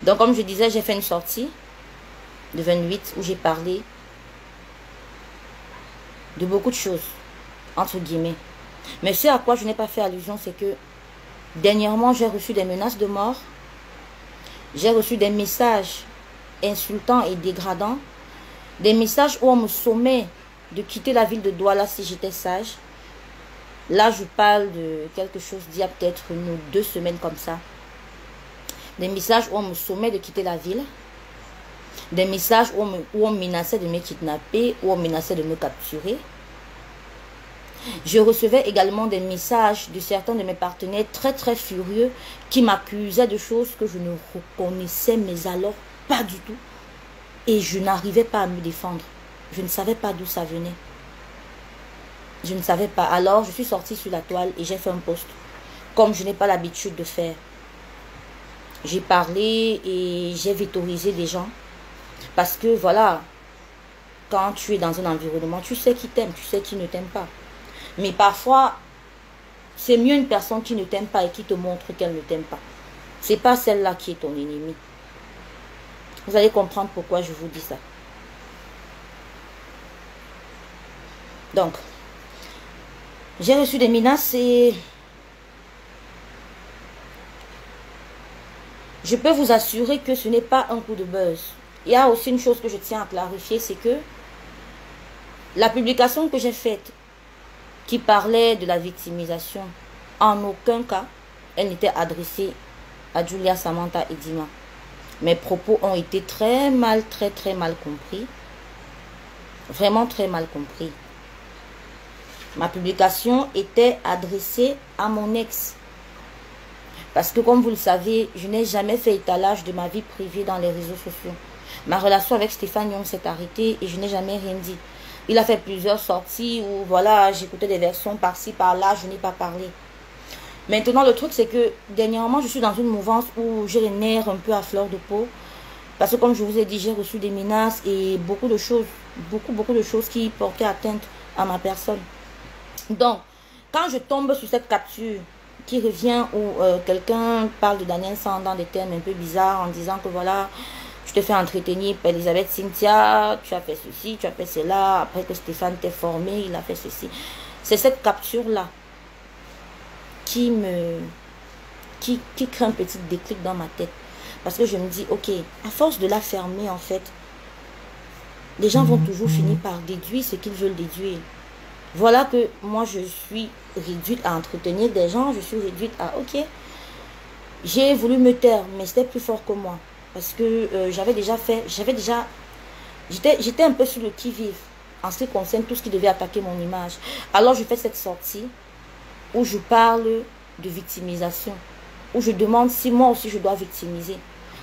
Donc, comme je disais, j'ai fait une sortie de 28 où j'ai parlé de beaucoup de choses, entre guillemets. Mais ce à quoi je n'ai pas fait allusion, c'est que dernièrement, j'ai reçu des menaces de mort. J'ai reçu des messages insultants et dégradants. Des messages où on me sommait de quitter la ville de Douala si j'étais sage. Là, je parle de quelque chose d'il y a peut-être 2 semaines comme ça. Des messages où on me sommait de quitter la ville. Des messages où on menaçait de me kidnapper, où on menaçait de me capturer. Je recevais également des messages de certains de mes partenaires très très furieux qui m'accusaient de choses que je ne reconnaissais mais alors pas du tout. Et je n'arrivais pas à me défendre. Je ne savais pas d'où ça venait. Je ne savais pas. Alors je suis sortie sur la toile et j'ai fait un post. Comme je n'ai pas l'habitude de faire. J'ai parlé et j'ai vectorisé des gens. Parce que voilà, quand tu es dans un environnement, tu sais qui t'aime, tu sais qui ne t'aime pas. Mais parfois, c'est mieux une personne qui ne t'aime pas et qui te montre qu'elle ne t'aime pas. C'est pas celle-là qui est ton ennemi. Vous allez comprendre pourquoi je vous dis ça. Donc, j'ai reçu des menaces et je peux vous assurer que ce n'est pas un coup de buzz. Il y a aussi une chose que je tiens à clarifier, c'est que la publication que j'ai faite qui parlait de la victimisation, en aucun cas, elle n'était adressée à Julia, Samantha et Dima. Mes propos ont été très mal compris. Vraiment très mal compris. Ma publication était adressée à mon ex. Parce que comme vous le savez, je n'ai jamais fait étalage de ma vie privée dans les réseaux sociaux. Ma relation avec Stéphane Young s'est arrêtée et je n'ai jamais rien dit. Il a fait plusieurs sorties où voilà, j'écoutais des versions par-ci, par-là, je n'ai pas parlé. Maintenant, le truc, c'est que dernièrement, je suis dans une mouvance où j'ai les nerfs un peu à fleur de peau. Parce que comme je vous ai dit, j'ai reçu des menaces et beaucoup de choses qui portaient atteinte à ma personne. Donc, quand je tombe sur cette capture qui revient où quelqu'un parle de Daniel San dans des termes un peu bizarres en disant que voilà, je te fais entretenir par Elisabeth Cynthia, tu as fait ceci, tu as fait cela, après que Stéphane t'ait formé, il a fait ceci. C'est cette capture-là qui crée un petit déclic dans ma tête. Parce que je me dis, ok, à force de la fermer en fait, les gens vont toujours finir par déduire ce qu'ils veulent déduire. Voilà que moi je suis réduite à entretenir des gens, je suis réduite à, ok, j'ai voulu me taire, mais c'était plus fort que moi. Parce que j'étais un peu sur le qui-vive en ce qui concerne tout ce qui devait attaquer mon image. Alors je fais cette sortie où je parle de victimisation, où je demande si moi aussi je dois victimiser.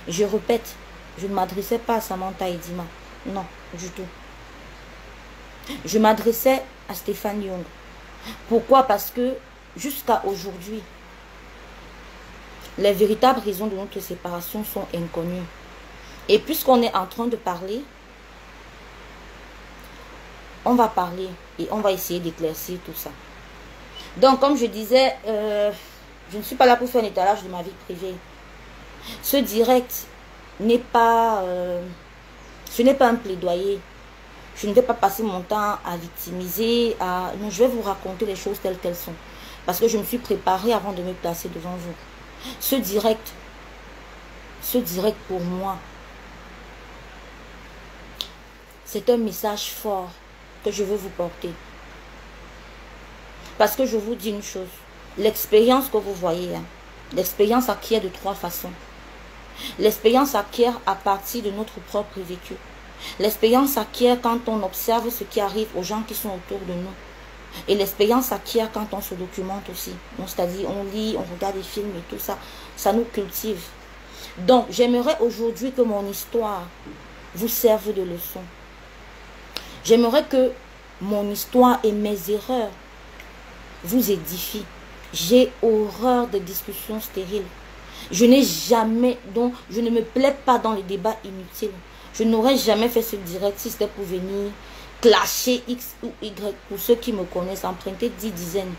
Je répète, je ne m'adressais pas à Samantha et Dima, non, du tout. Je m'adressais à Stéphane Young. Pourquoi? Parce que jusqu'à aujourd'hui, les véritables raisons de notre séparation sont inconnues. Et puisqu'on est en train de parler, on va parler et on va essayer d'éclaircir tout ça. Donc, comme je disais, je ne suis pas là pour faire un étalage de ma vie privée. Ce direct n'est pas... ce n'est pas un plaidoyer. Je ne vais pas passer mon temps à victimiser. Non, je vais vous raconter les choses telles qu'elles sont. Parce que je me suis préparée avant de me placer devant vous. Ce direct pour moi, c'est un message fort que je veux vous porter. Parce que je vous dis une chose, l'expérience que vous voyez, l'expérience acquiert de 3 façons. L'expérience acquiert à partir de notre propre vécu. L'expérience acquiert quand on observe ce qui arrive aux gens qui sont autour de nous. Et l'expérience acquiert quand on se documente aussi. C'est-à-dire on lit, on regarde des films et tout ça. Ça nous cultive. Donc j'aimerais aujourd'hui que mon histoire vous serve de leçon. J'aimerais que mon histoire et mes erreurs vous édifient. J'ai horreur des discussions stériles. Je n'ai jamais, donc je ne me plais pas dans les débats inutiles. Je n'aurais jamais fait ce direct si c'était pour venir clasher X ou Y. Pour ceux qui me connaissent, emprunter 10 dizaines.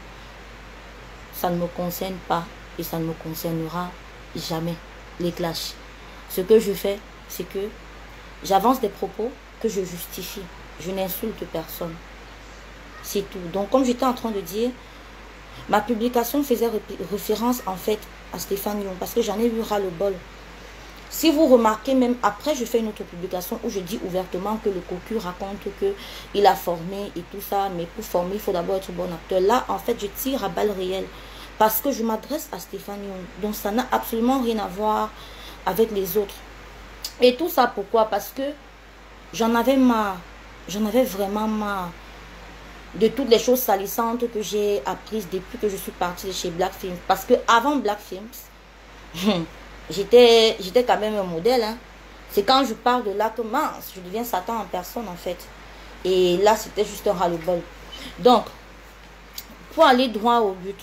Ça ne me concerne pas et ça ne me concernera jamais, les clashs. Ce que je fais, c'est que j'avance des propos que je justifie. Je n'insulte personne. C'est tout. Donc, comme j'étais en train de dire, ma publication faisait référence en fait à Stéphane Young parce que j'en ai eu ras-le-bol. Si vous remarquez, même après, je fais une autre publication où je dis ouvertement que le cocu raconte qu'il a formé et tout ça, mais pour former, il faut d'abord être bon acteur. Là, en fait, je tire à balles réelles parce que je m'adresse à Stéphane Young. Donc, ça n'a absolument rien à voir avec les autres. Et tout ça, pourquoi? Parce que j'en avais marre. J'en avais vraiment marre de toutes les choses salissantes que j'ai apprises depuis que je suis partie de chez Black Films. Parce que avant Black Films, j'étais quand même un modèle. Hein. C'est quand je pars de là que mince, je deviens Satan en personne en fait. Et là, c'était juste un ras-le-bol. Donc, pour aller droit au but,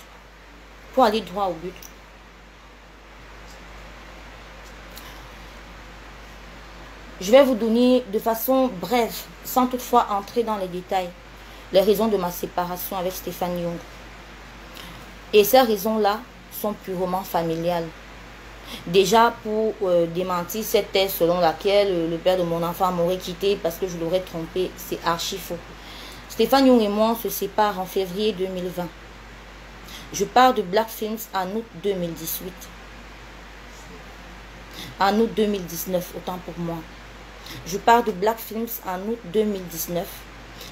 je vais vous donner de façon brève, sans toutefois entrer dans les détails, les raisons de ma séparation avec Stéphane Young. Et ces raisons-là sont purement familiales. Déjà, pour démentir cette thèse selon laquelle le père de mon enfant m'aurait quitté parce que je l'aurais trompé, c'est archi faux. Stéphane Young et moi, on se sépare en février 2020. Je pars de Black Films en août 2018. En août 2019, autant pour moi. Je pars de Black Films en août 2019.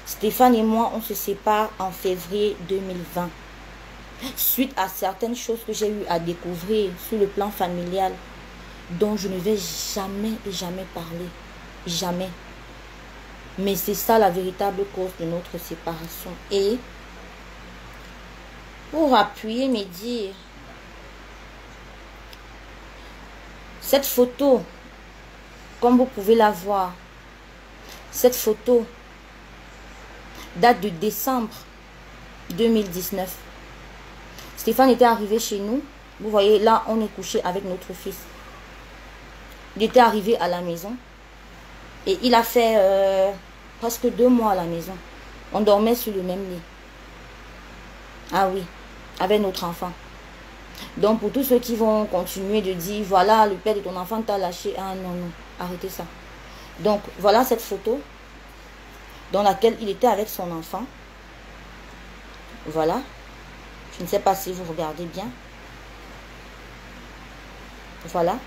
Stéphane et moi, on se sépare en février 2020. Suite à certaines choses que j'ai eu à découvrir sur le plan familial, dont je ne vais jamais et jamais parler. Jamais. Mais c'est ça la véritable cause de notre séparation. Et pour appuyer mes dires, cette photo, comme vous pouvez la voir, cette photo date de décembre 2019. Stéphane était arrivé chez nous. Vous voyez, là, on est couché avec notre fils. Il était arrivé à la maison. Et il a fait presque 2 mois à la maison. On dormait sur le même lit. Ah oui, avec notre enfant. Donc, pour tous ceux qui vont continuer de dire, voilà, le père de ton enfant t'a lâché. Ah non, non, arrêtez ça. Donc, voilà cette photo dans laquelle il était avec son enfant. Voilà. Je ne sais pas si vous regardez bien. Voilà.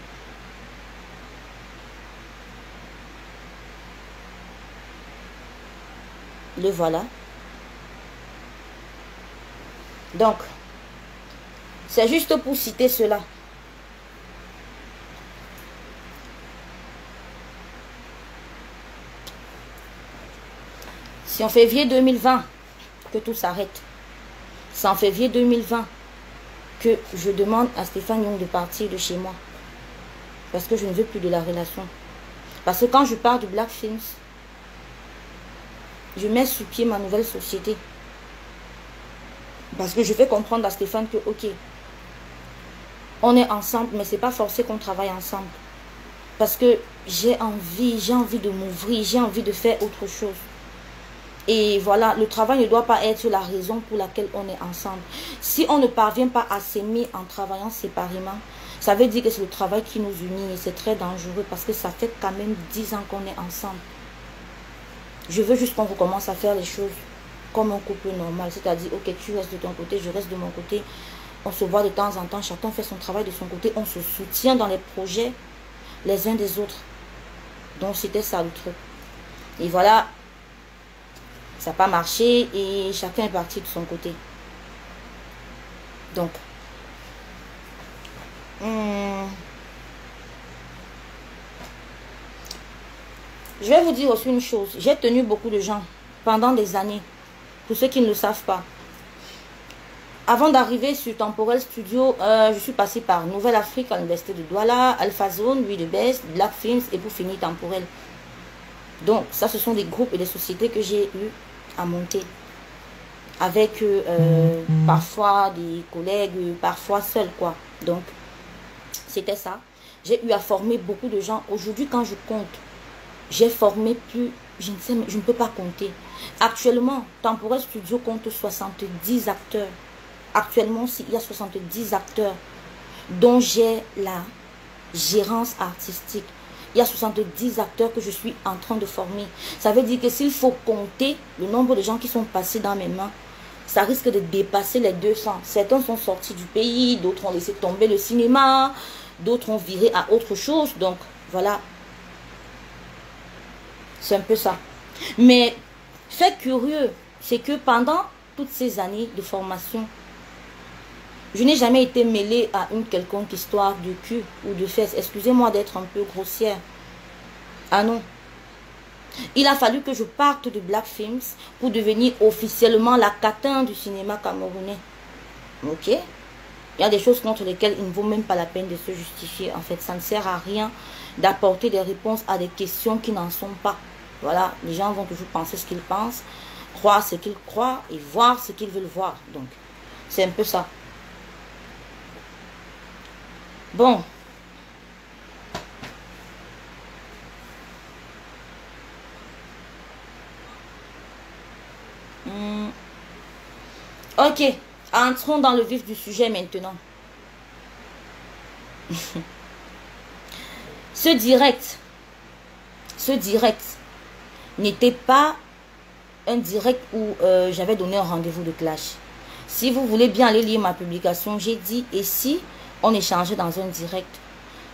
Le voilà. Donc, c'est juste pour citer cela. C'est en février 2020 que tout s'arrête. C'est en février 2020 que je demande à Stéphane Young de partir de chez moi. Parce que je ne veux plus de la relation. Parce que quand je pars de Black Films, je mets sur pied ma nouvelle société. Parce que je fais comprendre à Stéphane que, ok, on est ensemble, mais c'est pas forcé qu'on travaille ensemble. Parce que j'ai envie de m'ouvrir, j'ai envie de faire autre chose. Et voilà, le travail ne doit pas être la raison pour laquelle on est ensemble. Si on ne parvient pas à s'aimer en travaillant séparément, ça veut dire que c'est le travail qui nous unit et c'est très dangereux parce que ça fait quand même 10 ans qu'on est ensemble. Je veux juste qu'on recommence à faire les choses comme un couple normal. C'est-à-dire, ok, tu restes de ton côté, je reste de mon côté. On se voit de temps en temps, chacun fait son travail de son côté. On se soutient dans les projets les uns des autres. Donc, c'était ça le truc. Et voilà. Ça n'a pas marché et chacun est parti de son côté. Donc, je vais vous dire aussi une chose. J'ai tenu beaucoup de gens pendant des années. Pour ceux qui ne le savent pas. Avant d'arriver sur Temporel Studio, je suis passée par Nouvelle Afrique à l'université de Douala, Alpha Zone, Louis de Best, Black Films et pour finir Temporel. Donc, ça, ce sont des groupes et des sociétés que j'ai eu à monter. Avec parfois des collègues, parfois seul, quoi. Donc, c'était ça. J'ai eu à former beaucoup de gens. Aujourd'hui, quand je compte, j'ai formé plus, je ne sais, je ne peux pas compter. Actuellement, Temporel Studio compte 70 acteurs. Actuellement, il y a 70 acteurs dont j'ai gérance artistique. Il y a 70 acteurs que je suis en train de former. Ça veut dire que s'il faut compter le nombre de gens qui sont passés dans mes mains, ça risque de dépasser les 200. Certains sont sortis du pays, d'autres ont laissé tomber le cinéma, d'autres ont viré à autre chose. Donc, voilà. C'est un peu ça. Mais, fait curieux, c'est que pendant toutes ces années de formation, je n'ai jamais été mêlée à une quelconque histoire de cul ou de fesses. Excusez-moi d'être un peu grossière. Ah non. Il a fallu que je parte de Black Films pour devenir officiellement la catin du cinéma camerounais. Ok? Il y a des choses contre lesquelles il ne vaut même pas la peine de se justifier. En fait, ça ne sert à rien d'apporter des réponses à des questions qui n'en sont pas. Voilà, les gens vont toujours penser ce qu'ils pensent, croire ce qu'ils croient et voir ce qu'ils veulent voir. Donc, c'est un peu ça. Bon. Ok, entrons dans le vif du sujet maintenant. Ce direct n'était pas un direct où j'avais donné un rendez-vous de clash. Si vous voulez bien aller lire ma publication, j'ai dit, et si on échangeait dans un direct,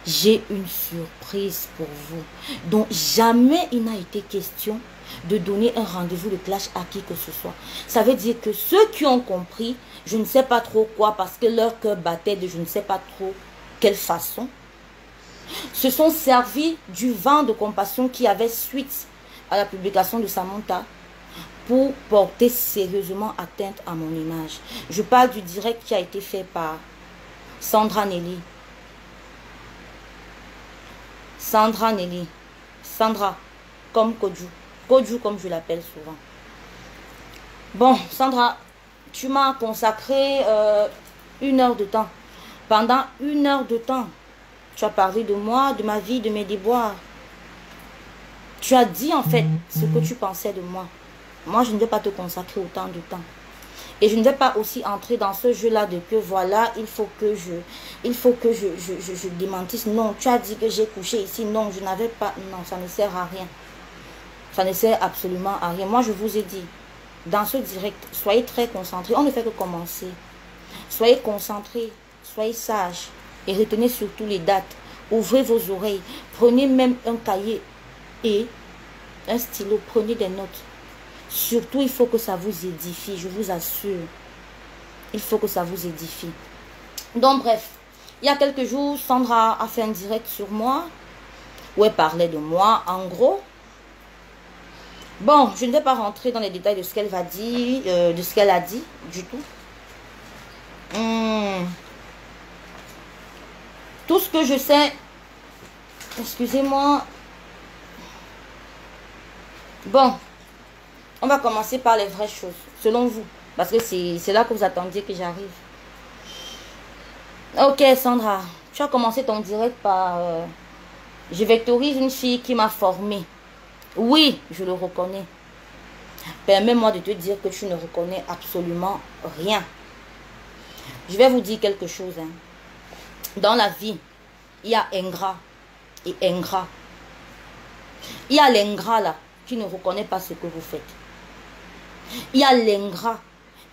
j'ai une surprise pour vous. Donc jamais il n'a été question de donner un rendez-vous de clash à qui que ce soit. Ça veut dire que ceux qui ont compris, je ne sais pas trop quoi, parce que leur cœur battait de je ne sais pas trop quelle façon, se sont servis du vent de compassion qui avait suite à la publication de Samantha pour porter sérieusement atteinte à mon image. Je parle du direct qui a été fait par Sandra Nelly. Sandra Nelly. Sandra, comme Koju. Koju, comme je l'appelle souvent. Bon, Sandra, tu m'as consacré 1 heure de temps. Pendant 1 heure de temps, tu as parlé de moi, de ma vie, de mes déboires. Tu as dit en fait ce que tu pensais de moi. Moi, je ne vais pas te consacrer autant de temps. Et je ne vais pas aussi entrer dans ce jeu-là de que voilà, il faut que je démentisse. Non, tu as dit que j'ai couché ici. Non, je n'avais pas. Non, ça ne sert à rien. Ça ne sert absolument à rien. Moi, je vous ai dit, dans ce direct, soyez très concentrés. On ne fait que commencer. Soyez concentrés, soyez sages et retenez surtout les dates. Ouvrez vos oreilles. Prenez même un cahier et un stylo. Prenez des notes. Surtout, il faut que ça vous édifie, je vous assure. Il faut que ça vous édifie. Donc, bref, il y a quelques jours, Sandra a fait un direct sur moi, où elle parlait de moi, en gros. Bon, je ne vais pas rentrer dans les détails de ce qu'elle va dire, de ce qu'elle a dit, du tout. Tout ce que je sais, excusez-moi. Bon. On va commencer par les vraies choses, selon vous. Parce que c'est là que vous attendiez que j'arrive. Ok, Sandra. Tu as commencé ton direct par... je vectorise une fille qui m'a formée. Oui, je le reconnais. Permets-moi de te dire que tu ne reconnais absolument rien. Je vais vous dire quelque chose. Hein. Dans la vie, il y a ingrat et ingrat. Il y a l'ingrat là qui ne reconnaît pas ce que vous faites. Il y a l'ingrat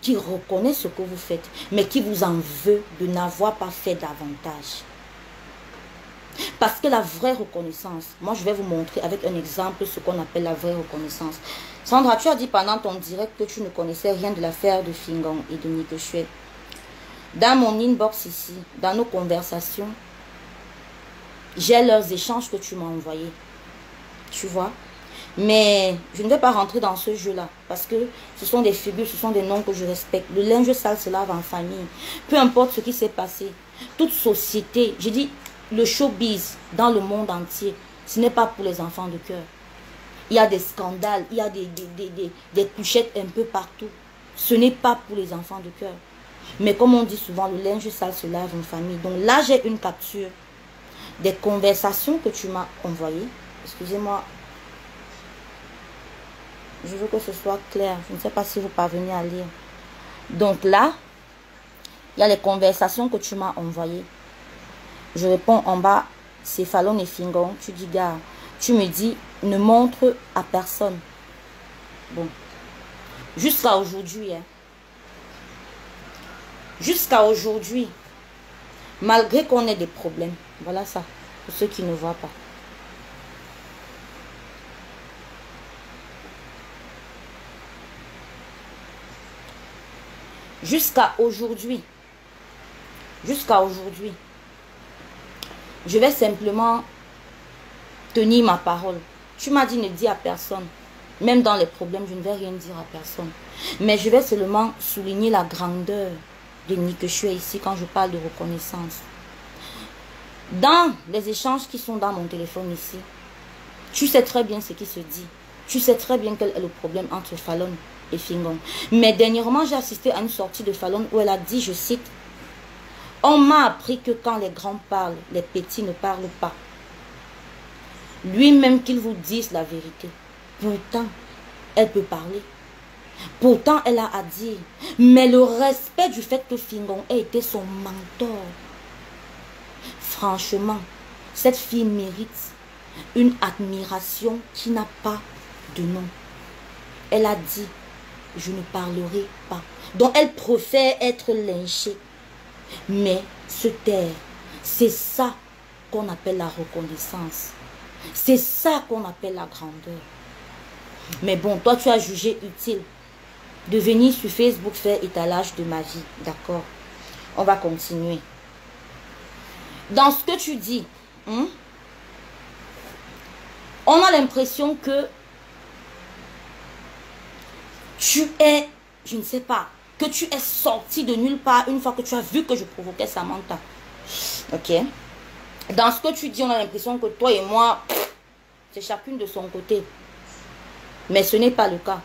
qui reconnaît ce que vous faites, mais qui vous en veut de n'avoir pas fait davantage. Parce que la vraie reconnaissance, moi je vais vous montrer avec un exemple ce qu'on appelle la vraie reconnaissance. Sandra, tu as dit pendant ton direct que tu ne connaissais rien de l'affaire de Fingon et de Nikechouet. Dans mon inbox ici, dans nos conversations, j'ai leurs échanges que tu m'as envoyés. Tu vois? Mais je ne vais pas rentrer dans ce jeu-là. Parce que ce sont des figures, ce sont des noms que je respecte. Le linge sale se lave en famille. Peu importe ce qui s'est passé. Toute société, je dis le showbiz dans le monde entier, ce n'est pas pour les enfants de cœur. Il y a des scandales, il y a des couchettes un peu partout. Ce n'est pas pour les enfants de cœur. Mais comme on dit souvent, le linge sale se lave en famille. Donc là, j'ai une capture des conversations que tu m'as envoyées. Excusez-moi. Je veux que ce soit clair. Je ne sais pas si vous parvenez à lire. Donc là, il y a les conversations que tu m'as envoyées. Je réponds en bas c'est Fallon et Fingon. Tu dis, gars, tu me dis, ne montre à personne. Bon. Jusqu'à aujourd'hui, hein. Jusqu'à aujourd'hui, malgré qu'on ait des problèmes. Voilà ça, pour ceux qui ne voient pas. Jusqu'à aujourd'hui, je vais simplement tenir ma parole. Tu m'as dit ne dis à personne. Même dans les problèmes, je ne vais rien dire à personne. Mais je vais seulement souligner la grandeur de Ni que je suis ici quand je parle de reconnaissance. Dans les échanges qui sont dans mon téléphone ici, tu sais très bien ce qui se dit. Tu sais très bien quel est le problème entre Fallon et Fingon. Mais dernièrement, j'ai assisté à une sortie de Fallon où elle a dit, je cite, « On m'a appris que quand les grands parlent, les petits ne parlent pas. Lui-même qu'ils vous disent la vérité. Pourtant, elle peut parler. Pourtant, elle a à dire. Mais le respect du fait que Fingon ait été son mentor. Franchement, cette fille mérite une admiration qui n'a pas de nom. Elle a dit, je ne parlerai pas. Donc, elle préfère être lynchée. Mais se taire, c'est ça qu'on appelle la reconnaissance. C'est ça qu'on appelle la grandeur. Mais bon, toi, tu as jugé utile de venir sur Facebook faire étalage de ma vie. D'accord? On va continuer. Dans ce que tu dis, on a l'impression que tu es, je ne sais pas, que tu es sorti de nulle part une fois que tu as vu que je provoquais Samantha. Ok? Dans ce que tu dis, on a l'impression que toi et moi, c'est chacune de son côté. Mais ce n'est pas le cas.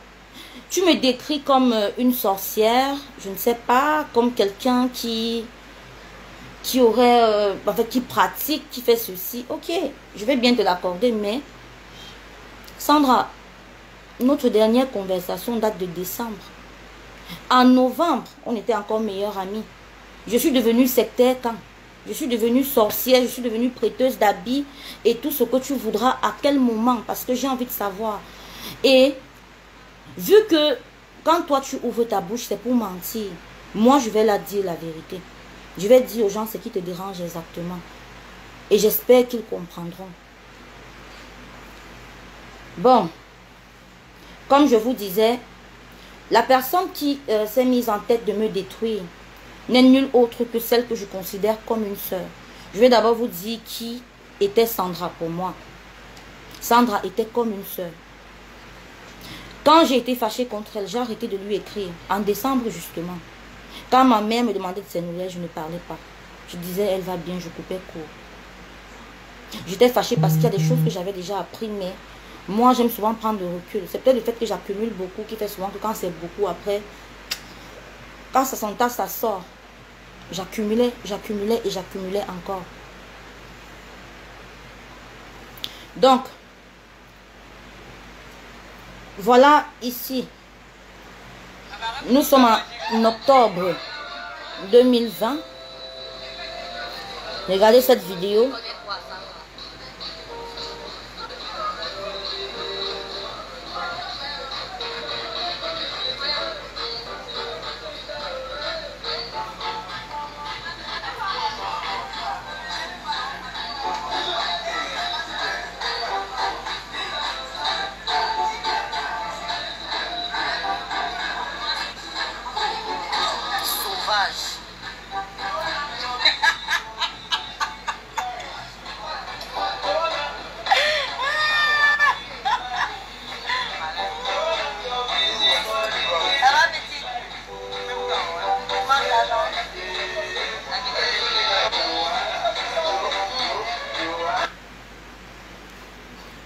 Tu me décris comme une sorcière, je ne sais pas, comme quelqu'un qui aurait, qui pratique, qui fait ceci. Ok, je vais bien te l'accorder, mais Sandra, notre dernière conversation date de décembre. En novembre, on était encore meilleurs amis. Je suis devenue sectaire quand? Je suis devenue sorcière, je suis devenue prêteuse d'habits et tout ce que tu voudras. À quel moment? Parce que j'ai envie de savoir. Et vu que quand toi tu ouvres ta bouche, c'est pour mentir. Moi, je vais la dire la vérité. Je vais dire aux gens ce qui te dérange exactement. Et j'espère qu'ils comprendront. Bon, comme je vous disais, la personne qui s'est mise en tête de me détruire n'est nulle autre que celle que je considère comme une sœur. Je vais d'abord vous dire qui était Sandra pour moi. Sandra était comme une sœur. Quand j'ai été fâchée contre elle, j'ai arrêté de lui écrire. En décembre justement. Quand ma mère me demandait de ses nouvelles, je ne parlais pas. Je disais, elle va bien, je coupais court. J'étais fâchée parce qu'il y a des choses que j'avais déjà appris, mais moi, j'aime souvent prendre du recul. C'est peut-être le fait que j'accumule beaucoup qui fait souvent que quand c'est beaucoup, après, quand ça s'entasse, ça sort. J'accumulais et j'accumulais encore. Donc, voilà ici. Nous sommes en octobre 2020. Regardez cette vidéo.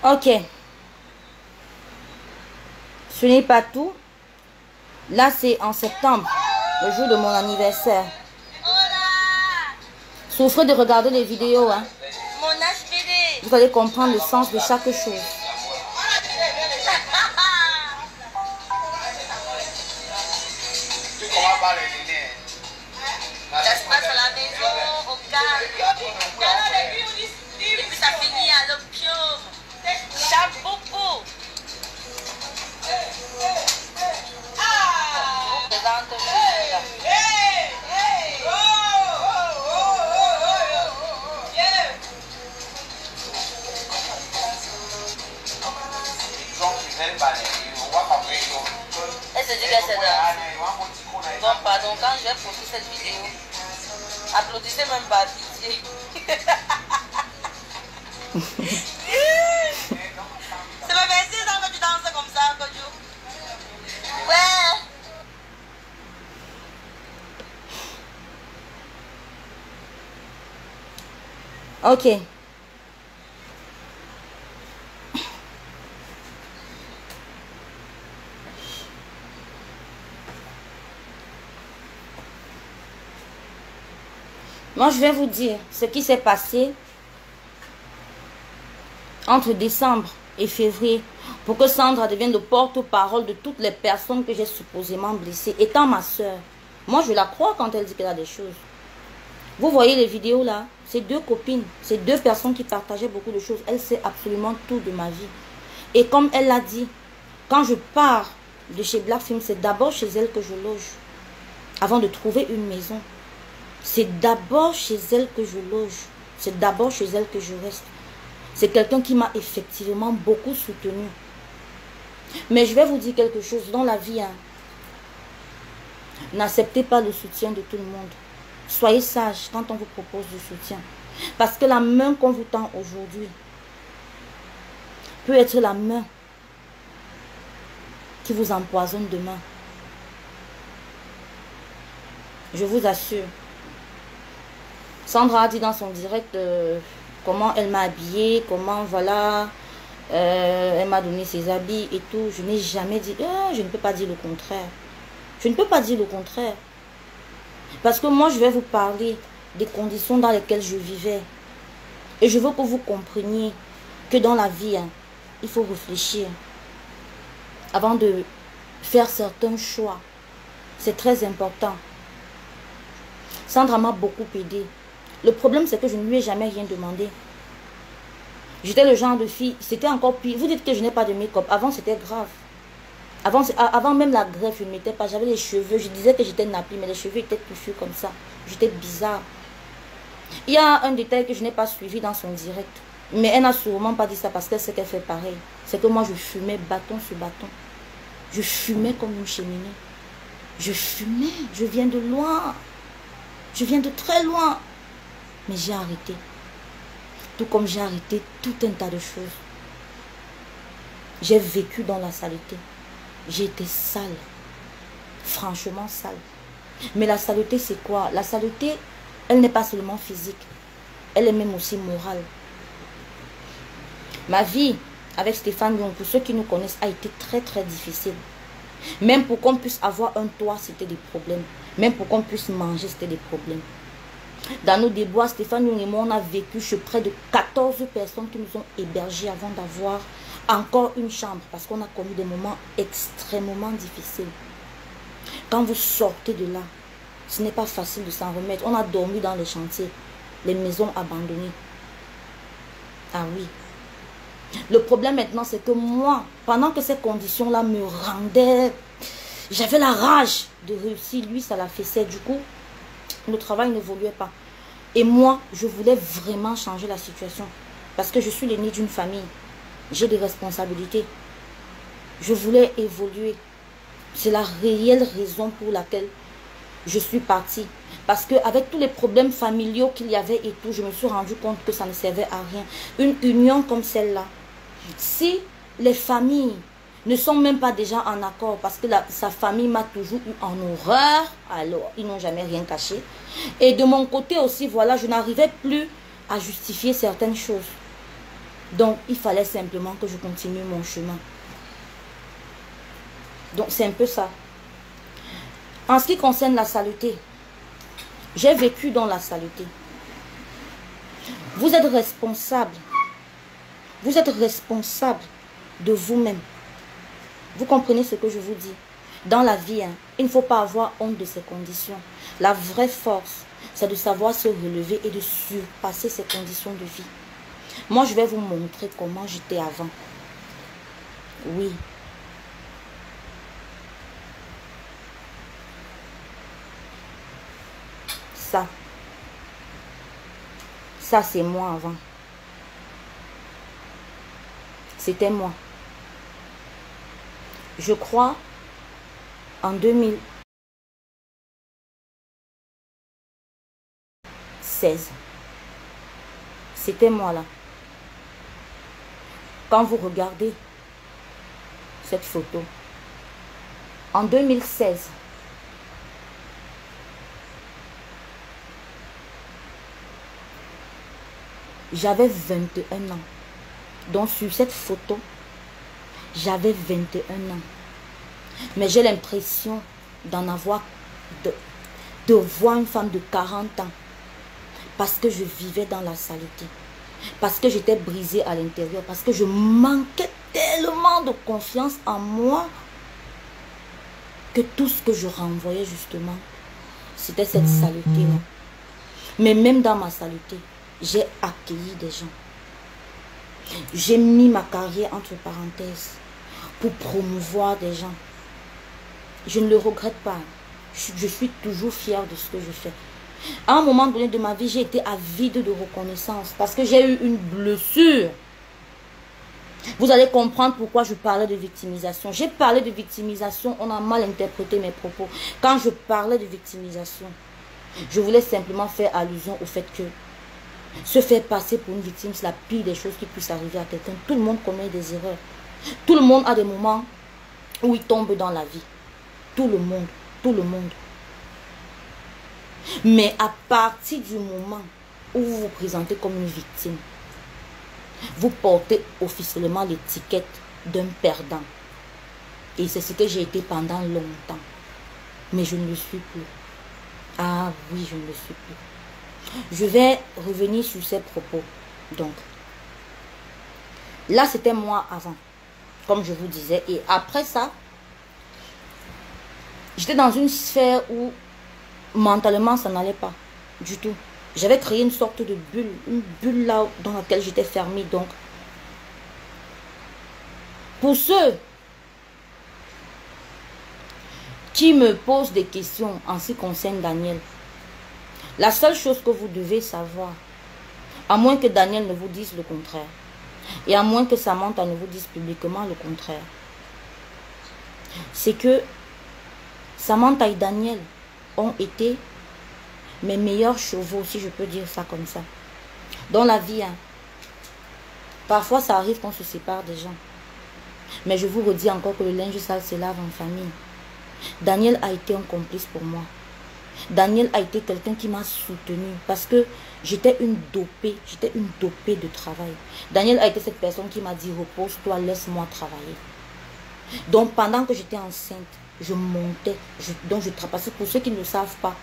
Ok. Ce n'est pas tout. Là, c'est en septembre, le jour de mon anniversaire. Souffrez de regarder les vidéos. Hein. Vous allez comprendre le sens de chaque chose. Elle se dit qu'elle s'est là. Donc, pardon, quand je vais poster cette vidéo, applaudissez même pas, pitié. Ça m'a fait 6 ans que tu danses comme ça, Kodjo. Ouais. Ok. Moi, je vais vous dire ce qui s'est passé entre décembre et février pour que Sandra devienne le porte-parole de toutes les personnes que j'ai supposément blessées. Étant ma soeur, moi, je la crois quand elle dit qu'elle a des choses. Vous voyez les vidéos là, c'est 2 copines, c'est 2 personnes qui partageaient beaucoup de choses. Elle sait absolument tout de ma vie. Et comme elle l'a dit, quand je pars de chez Black Film, c'est d'abord chez elle que je loge. Avant de trouver une maison. C'est d'abord chez elle que je loge. C'est d'abord chez elle que je reste. C'est quelqu'un qui m'a effectivement beaucoup soutenu. Mais je vais vous dire quelque chose dans la vie. Hein. N'acceptez pas le soutien de tout le monde. Soyez sage quand on vous propose du soutien. Parce que la main qu'on vous tend aujourd'hui peut être la main qui vous empoisonne demain. Je vous assure. Sandra a dit dans son direct comment elle m'a habillée, comment voilà, elle m'a donné ses habits et tout. Je n'ai jamais dit, je ne peux pas dire le contraire. Je ne peux pas dire le contraire. Parce que moi, je vais vous parler des conditions dans lesquelles je vivais. Et je veux que vous compreniez que dans la vie, hein, il faut réfléchir avant de faire certains choix. C'est très important. Sandra m'a beaucoup aidé. Le problème, c'est que je ne lui ai jamais rien demandé. J'étais le genre de fille, c'était encore pire. Vous dites que je n'ai pas de make-up. Avant, c'était grave. Avant même la greffe, je ne mettais pas. J'avais les cheveux. Je disais que j'étais nappie, mais les cheveux étaient touffus comme ça. J'étais bizarre. Il y a un détail que je n'ai pas suivi dans son direct. Mais elle n'a sûrement pas dit ça parce qu'elle sait qu'elle fait pareil. C'est que moi, je fumais bâton sur bâton. Je fumais comme une cheminée. Je fumais. Je viens de loin. Je viens de très loin. Mais j'ai arrêté. Tout comme j'ai arrêté tout un tas de choses. J'ai vécu dans la saleté. J'ai été sale. Franchement sale. Mais la saleté, c'est quoi? La saleté, elle n'est pas seulement physique. Elle est même aussi morale. Ma vie avec Stéphane Dion, pour ceux qui nous connaissent, a été très très difficile. Même pour qu'on puisse avoir un toit, c'était des problèmes. Même pour qu'on puisse manger, c'était des problèmes. Dans nos déboires, Stéphane et moi, on a vécu chez près de 14 personnes qui nous ont hébergés avant d'avoir encore une chambre. Parce qu'on a connu des moments extrêmement difficiles. Quand vous sortez de là, ce n'est pas facile de s'en remettre. On a dormi dans les chantiers, les maisons abandonnées. Ah oui. Le problème maintenant, c'est que moi, pendant que ces conditions-là me rendaient, j'avais la rage de réussir. Lui, ça l'a fait. Du coup, le travail n'évoluait pas. Et moi, je voulais vraiment changer la situation. Parce que je suis l'aînée d'une famille. J'ai des responsabilités. Je voulais évoluer. C'est la réelle raison pour laquelle je suis partie. Parce qu'avec tous les problèmes familiaux qu'il y avait et tout, je me suis rendu compte que ça ne servait à rien. Une union comme celle-là, si les familles ne sont même pas déjà en accord, parce que sa famille m'a toujours eu en horreur, alors ils n'ont jamais rien caché. Et de mon côté aussi, voilà, je n'arrivais plus à justifier certaines choses. Donc, il fallait simplement que je continue mon chemin. Donc, c'est un peu ça. En ce qui concerne la saleté, j'ai vécu dans la saleté. Vous êtes responsable. Vous êtes responsable de vous-même. Vous comprenez ce que je vous dis? Dans la vie, hein, il ne faut pas avoir honte de ces conditions. La vraie force, c'est de savoir se relever et de surpasser ces conditions de vie. Moi, je vais vous montrer comment j'étais avant. Oui. Ça c'est moi avant. C'était moi. je crois, en 2016. C'était moi là. Quand vous regardez cette photo, en 2016, j'avais 21 ans. Donc sur cette photo, j'avais 21 ans. Mais j'ai l'impression d'en avoir, de voir une femme de 40 ans. Parce que je vivais dans la saleté. Parce que j'étais brisée à l'intérieur. Parce que je manquais tellement de confiance en moi. Que tout ce que je renvoyais justement, c'était cette saleté-là. Mais même dans ma saleté, j'ai accueilli des gens. J'ai mis ma carrière entre parenthèses pour promouvoir des gens. Je ne le regrette pas. Je suis toujours fière de ce que je fais. À un moment donné de ma vie, j'ai été avide de reconnaissance parce que j'ai eu une blessure. Vous allez comprendre pourquoi je parlais de victimisation. J'ai parlé de victimisation, on a mal interprété mes propos. Quand je parlais de victimisation, je voulais simplement faire allusion au fait que se faire passer pour une victime, c'est la pire des choses qui puisse arriver à quelqu'un. Tout le monde commet des erreurs. Tout le monde a des moments où il tombe dans la vie. Tout le monde, tout le monde. Mais à partir du moment où vous vous présentez comme une victime, vous portez officiellement l'étiquette d'un perdant. Et c'est ce que j'ai été pendant longtemps. Mais je ne le suis plus. Ah oui, je ne le suis plus. Je vais revenir sur ces propos. Donc, là, c'était moi avant, comme je vous disais. Et après ça, j'étais dans une sphère où mentalement, ça n'allait pas du tout. J'avais créé une sorte de bulle, une bulle là dans laquelle j'étais fermée. Donc, pour ceux qui me posent des questions en ce qui concerne Daniel, la seule chose que vous devez savoir, à moins que Daniel ne vous dise le contraire, et à moins que Samantha ne vous dise publiquement le contraire, c'est que Samantha et Daniel ont été mes meilleurs chevaux, si je peux dire ça comme ça. Dans la vie, hein, parfois ça arrive qu'on se sépare des gens. Mais je vous redis encore que le linge sale se lave en famille. Daniel a été un complice pour moi. Daniel a été quelqu'un qui m'a soutenu parce que j'étais une dopée de travail. Daniel a été cette personne qui m'a dit repose-toi, laisse-moi travailler. Donc pendant que j'étais enceinte, je montais, donc je travaillais. Pour ceux qui ne le savent pas,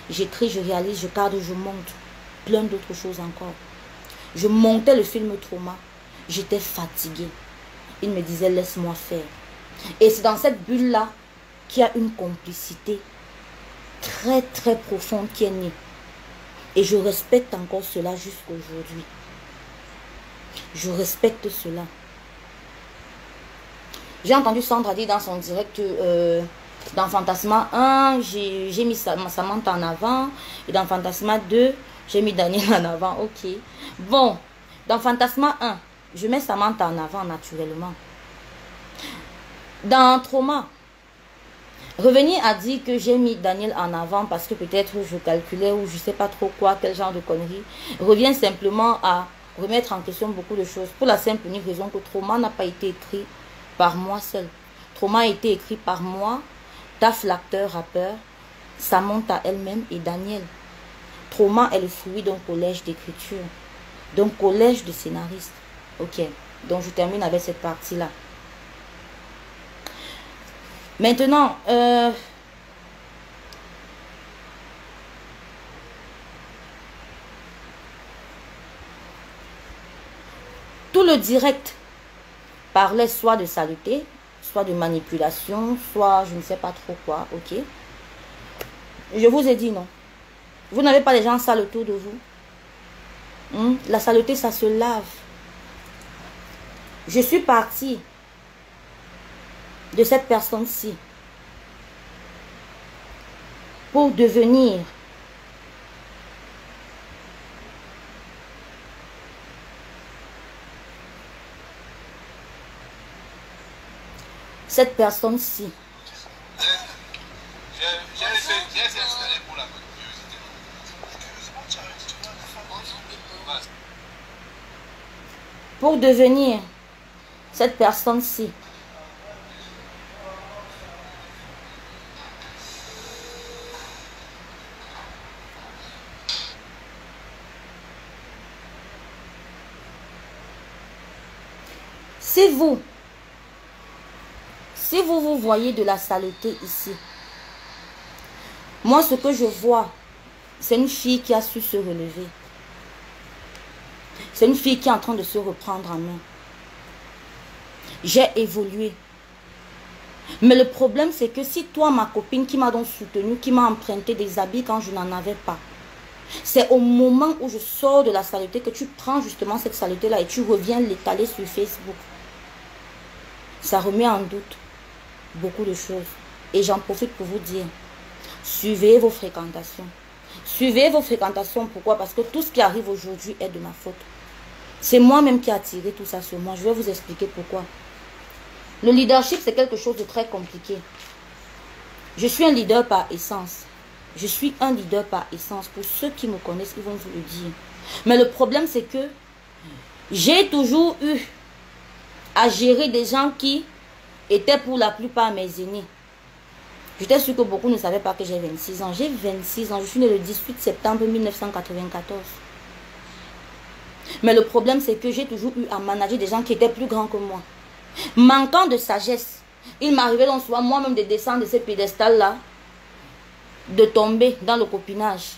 j'écris, je réalise, je cadre, je monte. Plein d'autres choses encore. Je montais le film Trauma. J'étais fatiguée. Il me disait laisse-moi faire. Et c'est dans cette bulle-là qu'il y a une complicité très très profonde qui est née. Et je respecte encore cela jusqu'à aujourd'hui. Je respecte cela. J'ai entendu Sandra dire dans son direct que dans Fantasma 1, j'ai mis Samantha en avant. Et dans Fantasma 2, j'ai mis Daniel en avant. Ok. Bon, dans Fantasma 1, je mets Samantha en avant naturellement. Dans Trauma, Revenir a dit que j'ai mis Daniel en avant parce que peut-être je calculais ou je ne sais pas trop quoi, quel genre de conneries. Revient simplement à remettre en question beaucoup de choses. Pour la simple et unique raison que Trauma n'a pas été écrit par moi seul. Trauma a été écrit par moi, Taf l'acteur, rappeur, Samantha elle-même et Daniel. Trauma est le fruit d'un collège d'écriture, d'un collège de scénaristes. Ok, donc je termine avec cette partie-là. Maintenant, tout le direct parlait soit de saleté, soit de manipulation, soit je ne sais pas trop quoi, ok. Je vous ai dit non. Vous n'avez pas les gens sales autour de vous. La saleté, ça se lave. Je suis partie de cette personne-ci pour devenir cette personne-ci, pour devenir cette personne-ci, si vous voyez de la saleté ici, moi ce que je vois, c'est une fille qui a su se relever. C'est une fille qui est en train de se reprendre en main. J'ai évolué. Mais le problème, c'est que si toi, ma copine, qui m'a donc soutenue, qui m'a emprunté des habits quand je n'en avais pas, c'est au moment où je sors de la saleté que tu prends justement cette saleté-là et tu reviens l'étaler sur Facebook. Ça remet en doute beaucoup de choses. Et j'en profite pour vous dire, suivez vos fréquentations. Suivez vos fréquentations. Pourquoi? Parce que tout ce qui arrive aujourd'hui est de ma faute. C'est moi-même qui ai attiré tout ça sur moi. Je vais vous expliquer pourquoi. Le leadership, c'est quelque chose de très compliqué. Je suis un leader par essence. Je suis un leader par essence. Pour ceux qui me connaissent, ils vont vous le dire. Mais le problème, c'est que j'ai toujours eu à gérer des gens qui étaient pour la plupart mes aînés. J'étais sûre que beaucoup ne savaient pas que j'ai 26 ans. J'ai 26 ans. Je suis née le 18 septembre 1994. Mais le problème, c'est que j'ai toujours eu à manager des gens qui étaient plus grands que moi. Manquant de sagesse, il m'arrivait donc souvent moi-même de descendre de ces pédestals-là, de tomber dans le copinage.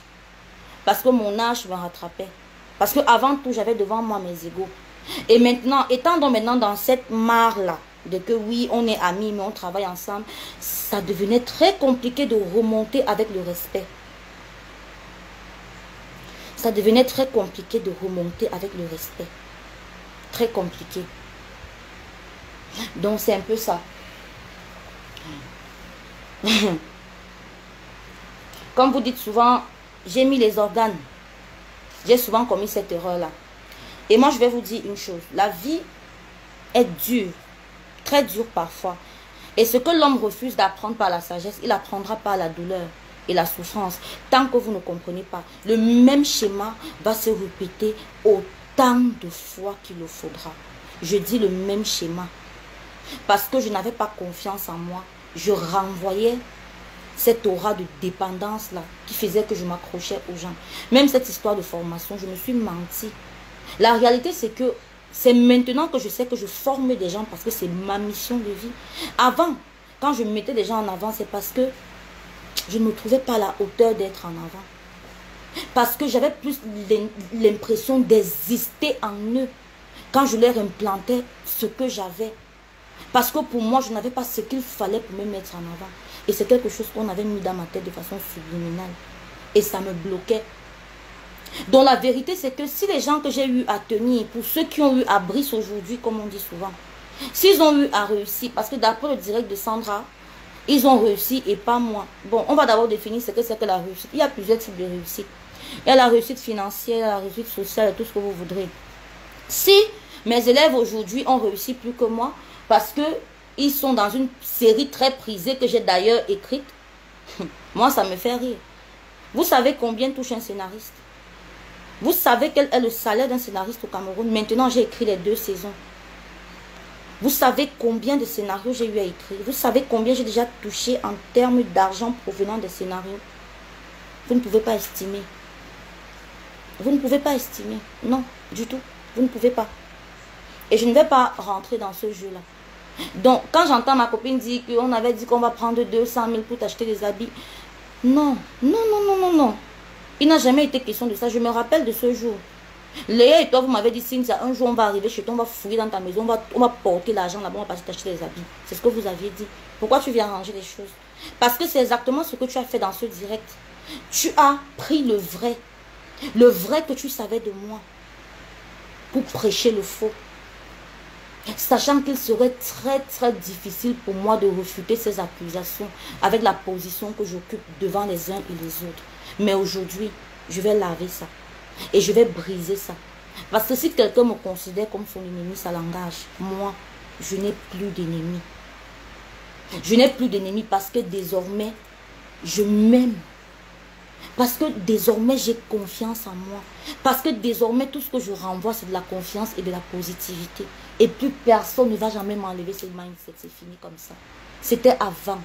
Parce que mon âge me rattrapait. Parce que avant tout, j'avais devant moi mes égaux. Et maintenant, étant donc maintenant dans cette mare-là, de que oui, on est amis, mais on travaille ensemble, ça devenait très compliqué de remonter avec le respect. Ça devenait très compliqué de remonter avec le respect. Très compliqué. Donc c'est un peu ça. Comme vous dites souvent, j'ai mis les organes. J'ai souvent commis cette erreur-là. Et moi je vais vous dire une chose. La vie est dure. Très dure parfois. Et ce que l'homme refuse d'apprendre par la sagesse, il apprendra par la douleur et la souffrance. Tant que vous ne comprenez pas, le même schéma va se répéter autant de fois qu'il le faudra. Je dis le même schéma. Parce que je n'avais pas confiance en moi. Je renvoyais cette aura de dépendance là qui faisait que je m'accrochais aux gens. Même cette histoire de formation, je me suis menti. La réalité, c'est que c'est maintenant que je sais que je forme des gens parce que c'est ma mission de vie. Avant, quand je mettais des gens en avant, c'est parce que je ne me trouvais pas à la hauteur d'être en avant. Parce que j'avais plus l'impression d'exister en eux quand je leur implantais ce que j'avais. Parce que pour moi, je n'avais pas ce qu'il fallait pour me mettre en avant. Et c'est quelque chose qu'on avait mis dans ma tête de façon subliminale. Et ça me bloquait. Donc la vérité, c'est que si les gens que j'ai eu à tenir, pour ceux qui ont eu à Brice aujourd'hui, comme on dit souvent, s'ils ont eu à réussir, parce que d'après le direct de Sandra, ils ont réussi et pas moi. Bon, on va d'abord définir ce que c'est que la réussite. Il y a plusieurs types de réussite. Il y a la réussite financière, la réussite sociale, tout ce que vous voudrez. Si mes élèves aujourd'hui ont réussi plus que moi, parce que ils sont dans une série très prisée que j'ai d'ailleurs écrite, moi ça me fait rire. Vous savez combien touche un scénariste? Vous savez quel est le salaire d'un scénariste au Cameroun? Maintenant j'ai écrit les 2 saisons. Vous savez combien de scénarios j'ai eu à écrire? Vous savez combien j'ai déjà touché en termes d'argent provenant des scénarios? Vous ne pouvez pas estimer. Vous ne pouvez pas estimer. Non, du tout. Vous ne pouvez pas. Et je ne vais pas rentrer dans ce jeu-là. Donc, quand j'entends ma copine dire qu'on avait dit qu'on va prendre 200 000 pour t'acheter des habits. Non, non, non, non, non, non. Il n'a jamais été question de ça. Je me rappelle de ce jour. Léa et toi, vous m'avez dit, Cynthia, un jour on va arriver chez toi, on va fouiller dans ta maison, on va porter l'argent là-bas, on va passer t'acheter des habits. C'est ce que vous aviez dit. Pourquoi tu viens arranger les choses? Parce que c'est exactement ce que tu as fait dans ce direct. Tu as pris le vrai que tu savais de moi, pour prêcher le faux. Sachant qu'il serait très très difficile pour moi de refuter ces accusations avec la position que j'occupe devant les uns et les autres. Mais aujourd'hui, je vais laver ça. Et je vais briser ça. Parce que si quelqu'un me considère comme son ennemi, ça l'engage. Moi, je n'ai plus d'ennemis. Je n'ai plus d'ennemis parce que désormais, je m'aime. Parce que désormais, j'ai confiance en moi. Parce que désormais, tout ce que je renvoie, c'est de la confiance et de la positivité. Et plus personne ne va jamais m'enlever ce mindset. C'est fini comme ça. C'était avant.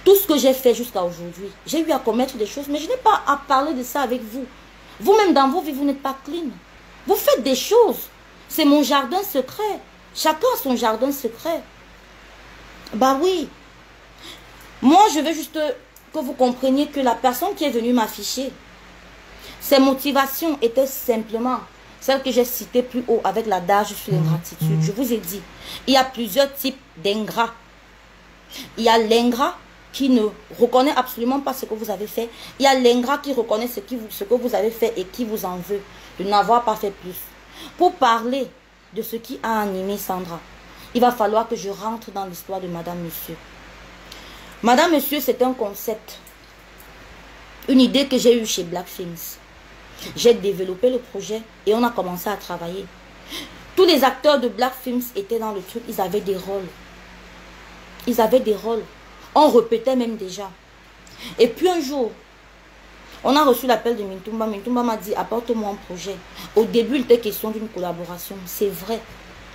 Tout ce que j'ai fait jusqu'à aujourd'hui, j'ai eu à commettre des choses, mais je n'ai pas à parler de ça avec vous. Vous-même, dans vos vies, vous n'êtes pas clean. Vous faites des choses. C'est mon jardin secret. Chacun a son jardin secret. Bah oui. Moi, je veux juste que vous compreniez que la personne qui est venue m'afficher, ses motivations étaient simplement celles que j'ai citées plus haut avec l'adage sur l'ingratitude. Je vous ai dit, il y a plusieurs types d'ingrats. Il y a l'ingrat qui ne reconnaît absolument pas ce que vous avez fait. Il y a l'ingrat qui reconnaît ce que vous avez fait et qui vous en veut de n'avoir pas fait plus. Pour parler de ce qui a animé Sandra, il va falloir que je rentre dans l'histoire de Madame Monsieur. Madame Monsieur, c'est un concept, une idée que j'ai eue chez Black Films. J'ai développé le projet et on a commencé à travailler. Tous les acteurs de Black Films étaient dans le truc, ils avaient des rôles. Ils avaient des rôles. On répétait même déjà. Et puis un jour, on a reçu l'appel de Mintumba. Mintumba m'a dit, apporte-moi un projet. Au début, il était question d'une collaboration. C'est vrai.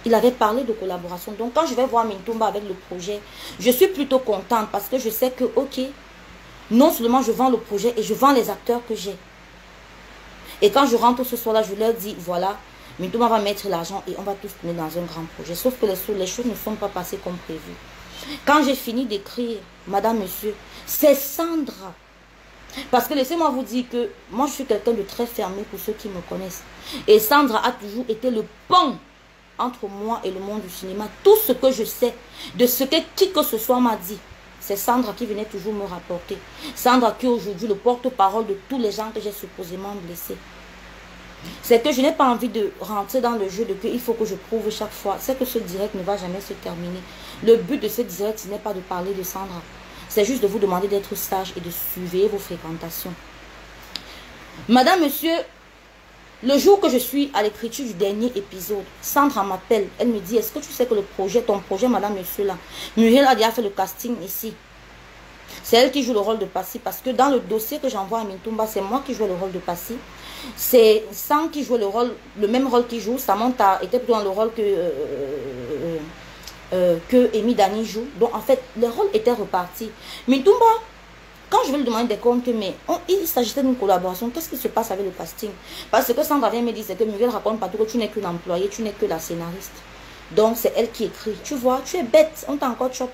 Il avait parlé de collaboration. Donc quand je vais voir Mintumba avec le projet, je suis plutôt contente parce que je sais que, ok, non seulement je vends le projet et je vends les acteurs que j'ai. Et quand je rentre ce soir-là, je leur dis, voilà, Mintumba va mettre l'argent et on va tous tourner dans un grand projet. Sauf que les choses ne sont pas passées comme prévu. Quand j'ai fini d'écrire, Madame, Monsieur, c'est Sandra. Parce que laissez-moi vous dire que moi, je suis quelqu'un de très fermé pour ceux qui me connaissent. Et Sandra a toujours été le pont entre moi et le monde du cinéma. Tout ce que je sais, de ce que qui que ce soit m'a dit, c'est Sandra qui venait toujours me rapporter. Sandra qui est aujourd'hui le porte-parole de tous les gens que j'ai supposément blessés. C'est que je n'ai pas envie de rentrer dans le jeu de que il faut que je prouve chaque fois. C'est que ce direct ne va jamais se terminer. Le but de ce direct, ce n'est pas de parler de Sandra. C'est juste de vous demander d'être sage et de surveiller vos fréquentations. Madame, Monsieur, le jour que je suis à l'écriture du dernier épisode, Sandra m'appelle. Elle me dit, est-ce que tu sais que le projet, ton projet, Madame, Monsieur, là, Muriel a déjà fait le casting ici. C'est elle qui joue le rôle de Passy. Parce que dans le dossier que j'envoie à Mintumba, c'est moi qui joue le rôle de Passy. C'est Sam qui joue le même rôle qu'il joue. Samantha était plutôt dans le rôle que Amy Dani joue. Donc en fait, les rôles étaient repartis. Mintumba, quand je vais lui demander des comptes, mais il s'agissait d'une collaboration, qu'est-ce qui se passe avec le casting? Parce que Sandra vient me dire, c'est que Muriel raconte partout que tu n'es qu'une employée, tu n'es que la scénariste. Donc c'est elle qui écrit. Tu vois, tu es bête, on t'a encore chop.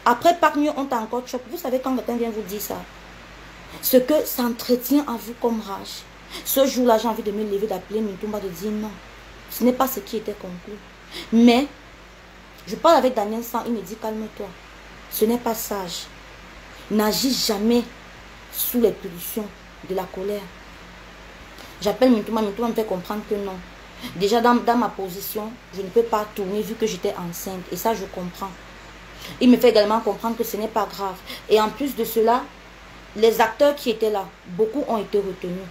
Après pas mieux, on t'a encore chop. Vous savez quand quelqu'un vient vous dire ça, ce que ça entretient à vous comme rage. Ce jour-là, j'ai envie de me lever, d'appeler Mintumba, de dire non. Ce n'est pas ce qui était conclu. Mais, je parle avec Daniel San, il me dit calme-toi. Ce n'est pas sage. N'agis jamais sous les pulsions de la colère. J'appelle Mintumba, Mintumba me fait comprendre que non. Déjà dans ma position, je ne peux pas tourner vu que j'étais enceinte. Et ça, je comprends. Il me fait également comprendre que ce n'est pas grave. Et en plus de cela, les acteurs qui étaient là, beaucoup ont été retenus.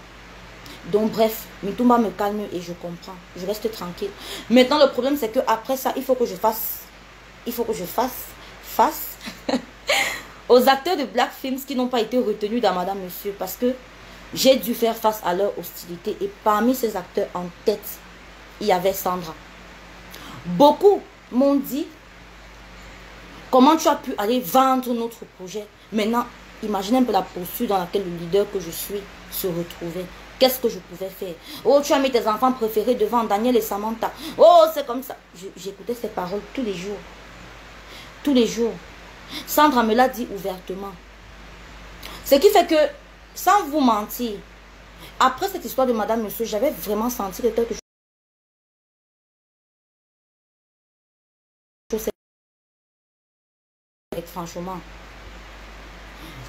Donc bref, Mintumba me calme et je comprends. Je reste tranquille. Maintenant, le problème, c'est qu'après ça, il faut que je fasse face aux acteurs de Black Films qui n'ont pas été retenus dans Madame Monsieur. Parce que j'ai dû faire face à leur hostilité. Et parmi ces acteurs en tête, il y avait Sandra. Beaucoup m'ont dit, comment tu as pu aller vendre notre projet? Maintenant, imaginez un peu la posture dans laquelle le leader que je suis se retrouvait. Qu'est-ce que je pouvais faire? Oh, tu as mis tes enfants préférés devant Daniel et Samantha. Oh, c'est comme ça. J'écoutais ces paroles tous les jours. Tous les jours. Sandra me l'a dit ouvertement. Ce qui fait que, sans vous mentir, après cette histoire de Madame Monsieur, j'avais vraiment senti que quelque chose. Franchement,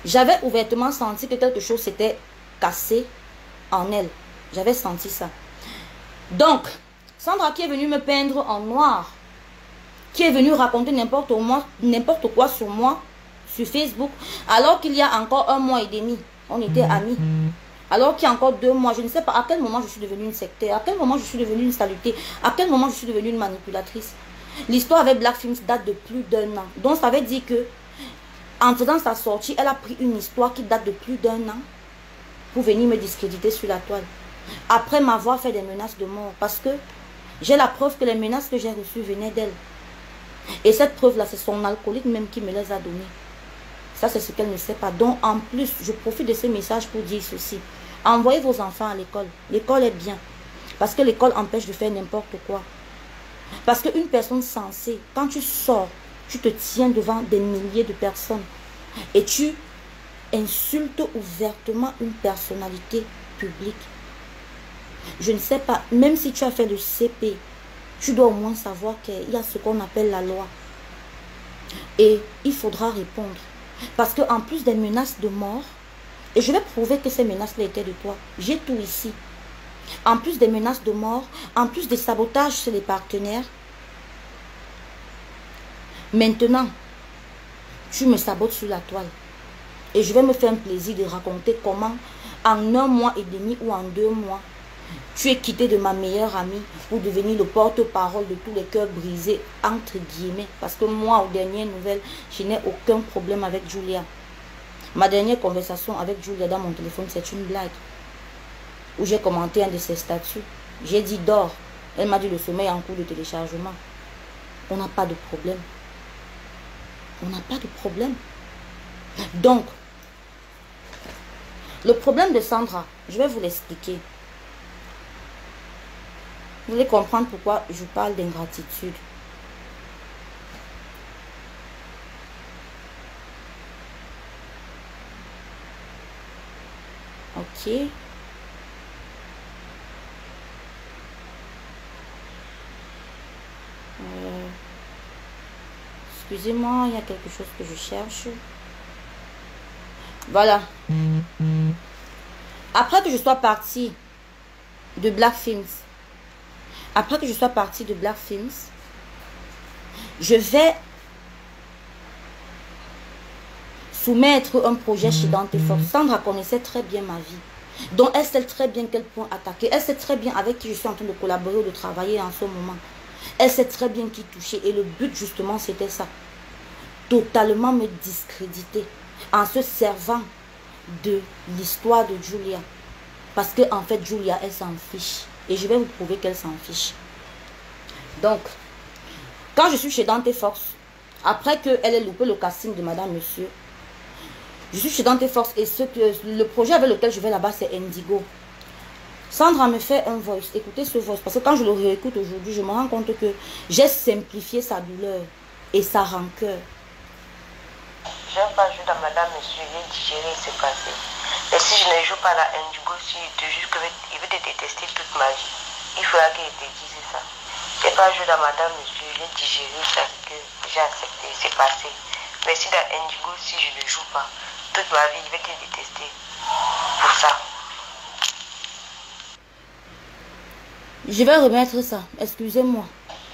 j'avais ouvertement senti que quelque chose s'était cassé en elle. J'avais senti ça. Donc, Sandra qui est venue me peindre en noir, qui est venue raconter n'importe quoi sur moi, sur Facebook, alors qu'il y a encore 1 mois et demi, on était amis. Alors qu'il y a encore 2 mois, je ne sais pas à quel moment je suis devenue une sectaire, à quel moment je suis devenue une salutée, à quel moment je suis devenue une manipulatrice. L'histoire avec Black Films date de plus d'1 an. Donc ça veut dire que en faisant sa sortie, elle a pris une histoire qui date de plus d'1 an pour venir me discréditer sur la toile. Après m'avoir fait des menaces de mort. Parce que j'ai la preuve que les menaces que j'ai reçues venaient d'elle. Et cette preuve-là, c'est son alcoolique même qui me les a données. Ça, c'est ce qu'elle ne sait pas. Donc, en plus, je profite de ce message pour dire ceci. Envoyez vos enfants à l'école. L'école est bien. Parce que l'école empêche de faire n'importe quoi. Parce qu'une personne sensée, quand tu sors, tu te tiens devant des milliers de personnes et tu insultes ouvertement une personnalité publique. Je ne sais pas, même si tu as fait le CP, tu dois au moins savoir qu'il y a ce qu'on appelle la loi. Et il faudra répondre. Parce qu'en plus des menaces de mort, et je vais prouver que ces menaces-là étaient de toi, j'ai tout ici. En plus des menaces de mort, en plus des sabotages chez les partenaires, maintenant, tu me sabotes sur la toile. Et je vais me faire un plaisir de raconter comment, en 1 mois et demi ou en 2 mois, tu es quitté de ma meilleure amie pour devenir le porte-parole de tous les cœurs brisés, entre guillemets. Parce que moi, aux dernières nouvelles, je n'ai aucun problème avec Julia. Ma dernière conversation avec Julia dans mon téléphone, c'est une blague. Où j'ai commenté un de ses statuts. J'ai dit dors. Elle m'a dit le sommeil en cours de téléchargement. On n'a pas de problème. On n'a pas de problème. Donc, le problème de Sandra, je vais vous l'expliquer. Vous allez comprendre pourquoi je parle d'ingratitude. Ok. Excusez-moi, il y a quelque chose que je cherche. Voilà. Après que je sois partie de Black Films, je vais soumettre un projet chez Dante Fox. Sandra connaissait très bien ma vie. Donc elle sait très bien quel point attaquer. Elle sait très bien avec qui je suis en train de collaborer ou de travailler en ce moment. Elle sait très bien qui toucher. Et le but justement c'était ça. Totalement me discréditer. En se servant de l'histoire de Julia. Parce que en fait Julia elle s'en fiche. Et je vais vous prouver qu'elle s'en fiche. Donc, quand je suis chez Dante Fox, après qu'elle ait loupé le casting de Madame Monsieur, je suis chez Dante Fox et le projet avec lequel je vais là-bas, c'est Indigo. Sandra me fait un voice. Écoutez ce voice. Parce que quand je le réécoute aujourd'hui, je me rends compte que j'ai simplifié sa douleur et sa rancœur. J'aime pas jouer dans Madame Monsieur, j'ai digéré et c'est passé. Mais si je ne joue pas la Indigo, si il te jure qu'il veut te détester toute ma vie, il faudra qu'il te dise ça. J'ai pas joué dans Madame Monsieur, j'ai digéré ça, que j'ai accepté, c'est passé. Mais si dans Indigo, si je ne joue pas, toute ma vie, il va te détester. Pour ça. Je vais remettre ça, excusez-moi.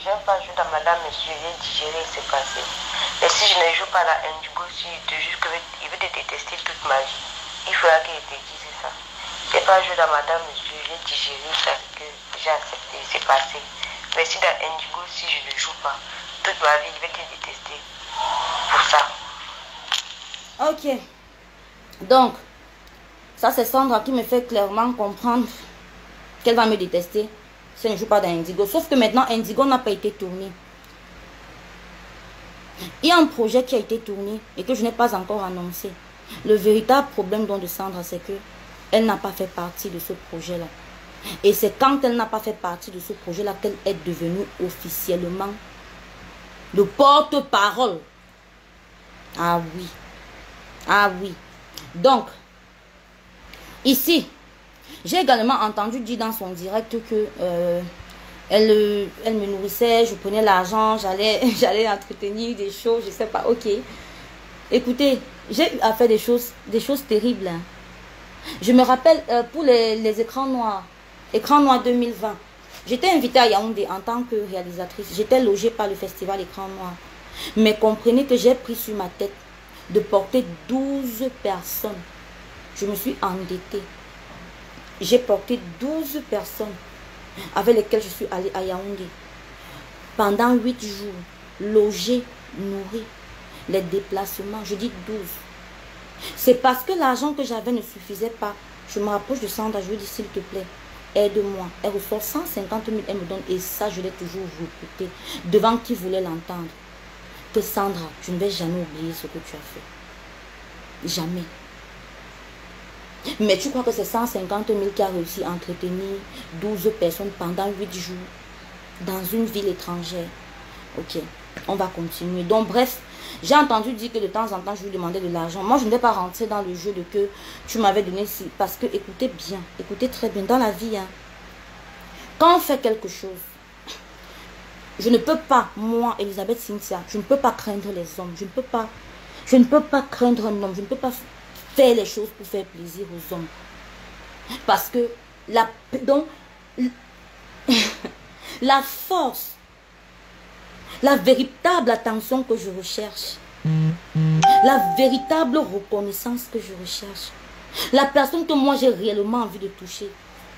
J'aime pas jouer dans Madame Monsieur, j'ai digéré et c'est passé. Mais si je ne joue pas la Indigo, si il te jure qu'il veut te détester toute ma vie, il faudra qu'il te dise ça. J'ai pas joué dans Madame Monsieur, j'ai digéré ça, que j'ai accepté, c'est passé. Mais si dans Indigo, si je ne joue pas, toute ma vie, il va te détester. Pour ça. Ok. Donc, ça c'est Sandra qui me fait clairement comprendre qu'elle va me détester si je ne joue pas dans Indigo. Sauf que maintenant, Indigo n'a pas été tourné. Il y a un projet qui a été tourné et que je n'ai pas encore annoncé. Le véritable problème de Sandra, c'est que elle n'a pas fait partie de ce projet-là. Et c'est quand elle n'a pas fait partie de ce projet-là qu'elle est devenue officiellement le porte-parole. Ah oui. Ah oui. Donc, ici, j'ai également entendu dire dans son direct que elle me nourrissait, je prenais l'argent, j'allais entretenir des choses, je sais pas, ok. Écoutez, j'ai eu à faire des choses terribles. Hein. Je me rappelle pour les écrans noirs 2020, j'étais invitée à Yaoundé en tant que réalisatrice. J'étais logée par le festival Écran Noir. Mais comprenez que j'ai pris sur ma tête de porter 12 personnes. Je me suis endettée. J'ai porté 12 personnes avec lesquelles je suis allée à Yaoundé. pendant 8 jours, logé, nourri, les déplacements, je dis 12. C'est parce que l'argent que j'avais ne suffisait pas. Je me rapproche de Sandra, je lui dis s'il te plaît, aide-moi. Elle reçoit 150 000, elle me donne, et ça je l'ai toujours répété, devant qui voulait l'entendre. Que Sandra, je ne vais jamais oublier ce que tu as fait. Jamais. Mais tu crois que c'est 150 000 qui a réussi à entretenir 12 personnes pendant 8 jours dans une ville étrangère? Ok, on va continuer. Donc bref, j'ai entendu dire que de temps en temps je lui demandais de l'argent. Moi je ne vais pas rentrer dans le jeu de que tu m'avais donné si, parce que écoutez bien, écoutez très bien, dans la vie, hein, quand on fait quelque chose, je ne peux pas, moi Elisabeth Cynthia, je ne peux pas craindre les hommes, je ne peux pas craindre un homme, je ne peux pas faire les choses pour faire plaisir aux hommes. Parce que la force, la véritable attention que je recherche, la véritable reconnaissance que je recherche, la personne que moi j'ai réellement envie de toucher,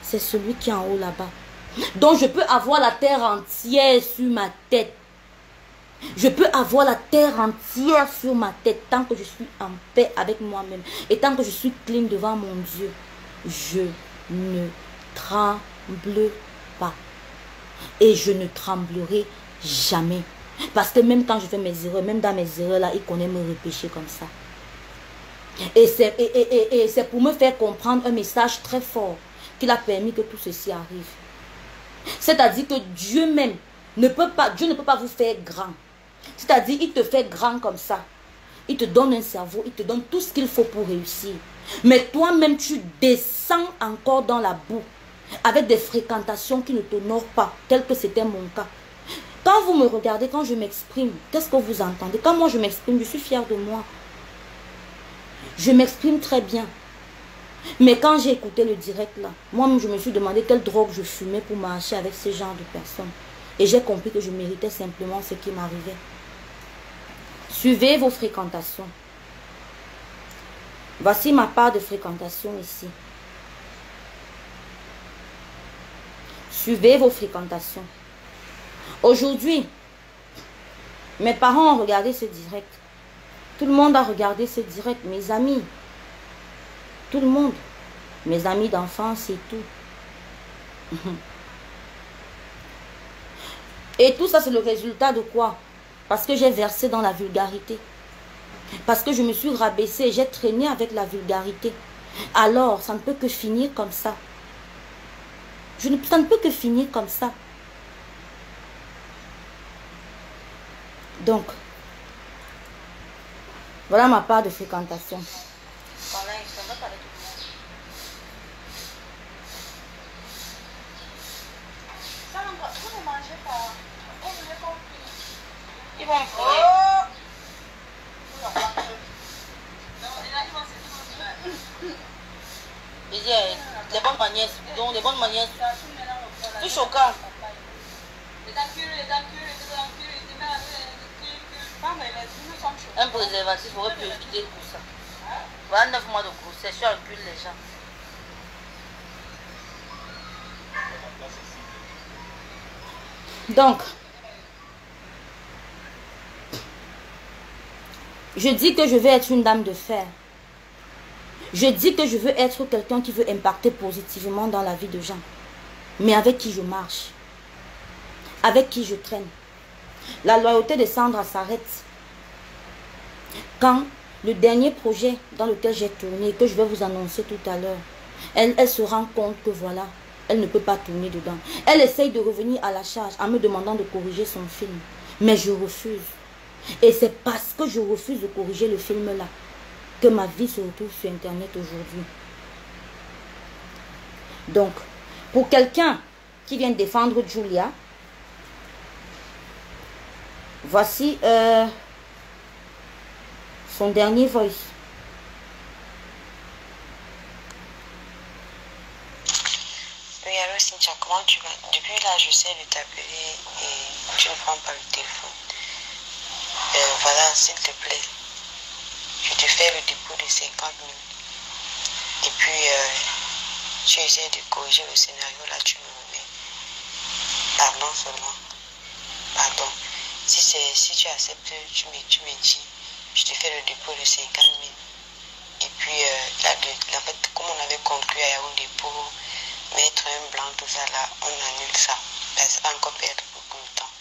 c'est celui qui est en haut là-bas. Donc je peux avoir la terre entière sur ma tête. Je peux avoir la terre entière sur ma tête tant que je suis en paix avec moi-même et tant que je suis clean devant mon Dieu. Je ne tremble pas. Et je ne tremblerai jamais. Parce que même quand je fais mes erreurs, même dans mes erreurs là, il connaît me repêcher comme ça. Et c'est pour me faire comprendre un message très fort qu'il a permis que tout ceci arrive. C'est-à-dire que Dieu même ne peut pas, Dieu ne peut pas vous faire grand. C'est-à-dire, il te fait grand comme ça. Il te donne un cerveau, il te donne tout ce qu'il faut pour réussir. Mais toi-même, tu descends encore dans la boue avec des fréquentations qui ne t'honorent pas, tel que c'était mon cas. Quand vous me regardez, quand je m'exprime, qu'est-ce que vous entendez? Quand moi je m'exprime, je suis fière de moi. Je m'exprime très bien. Mais quand j'ai écouté le direct là, moi-même je me suis demandé quelle drogue je fumais pour marcher avec ce genre de personnes. Et j'ai compris que je méritais simplement ce qui m'arrivait. Suivez vos fréquentations. Voici ma part de fréquentation ici. Suivez vos fréquentations. Aujourd'hui, mes parents ont regardé ce direct. Tout le monde a regardé ce direct. Mes amis. Tout le monde. Mes amis d'enfance et tout. Et tout ça, c'est le résultat de quoi? Parce que j'ai versé dans la vulgarité. Parce que je me suis rabaissée, j'ai traîné avec la vulgarité. Alors, ça ne peut que finir comme ça. Ça ne peut que finir comme ça. Donc, voilà ma part de fréquentation. Ils vont me prier. Les bonnes manières, donc les bonnes manières, c'est choquant. Un préservatif aurait pu éviter tout ça. Voilà 9 mois de grossesse, je encule les gens. Donc, je dis que je veux être une dame de fer. Je dis que je veux être quelqu'un qui veut impacter positivement dans la vie de gens. Mais avec qui je marche. Avec qui je traîne. La loyauté de Sandra s'arrête quand le dernier projet dans lequel j'ai tourné, que je vais vous annoncer tout à l'heure, elle se rend compte que voilà, elle ne peut pas tourner dedans. Elle essaye de revenir à la charge en me demandant de corriger son film. Mais je refuse. Et c'est parce que je refuse de corriger le film là que ma vie se retrouve sur Internet aujourd'hui. Donc, pour quelqu'un qui vient défendre Julia, voici son dernier voice. Oui, alors Cynthia, comment tu vas? Depuis là, j'essaie de t'appeler et tu ne prends pas le téléphone. Voilà, s'il te plaît, je te fais le dépôt de 50 000. Et puis, tu essaies de corriger le scénario, là, tu me remets. Pardon seulement. Pardon. Si tu acceptes, tu me dis, je te fais le dépôt de 50 000. Et puis, en fait, comme on avait conclu à Yaoundé pour mettre un blanc, tout ça là, on annule ça. Ça va encore perdre beaucoup de temps.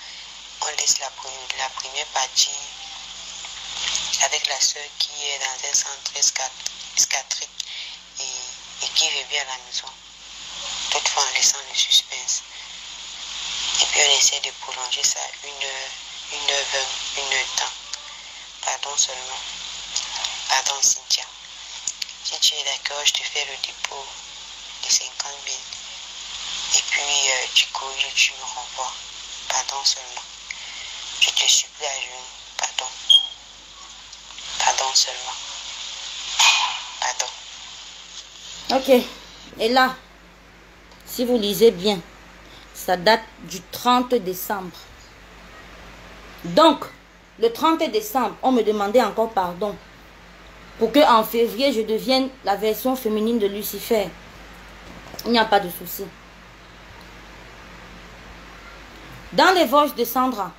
On laisse la première partie avec la soeur qui est dans un centre psychiatrique et qui revient à la maison. Toutefois en laissant le suspense. Et puis on essaie de prolonger ça 1h20. Pardon seulement. Pardon Cynthia. Si tu es d'accord, je te fais le dépôt de 50 000. Et puis tu corriges, tu me renvoies. Pardon seulement. Je te supplie à genoux. Pardon. Pardon seulement. Pardon. Ok. Et là, si vous lisez bien, ça date du 30 décembre. Donc, le 30 décembre, on me demandait encore pardon. Pour qu'en février, je devienne la version féminine de Lucifer. Il n'y a pas de souci. Dans les voices de Sandra,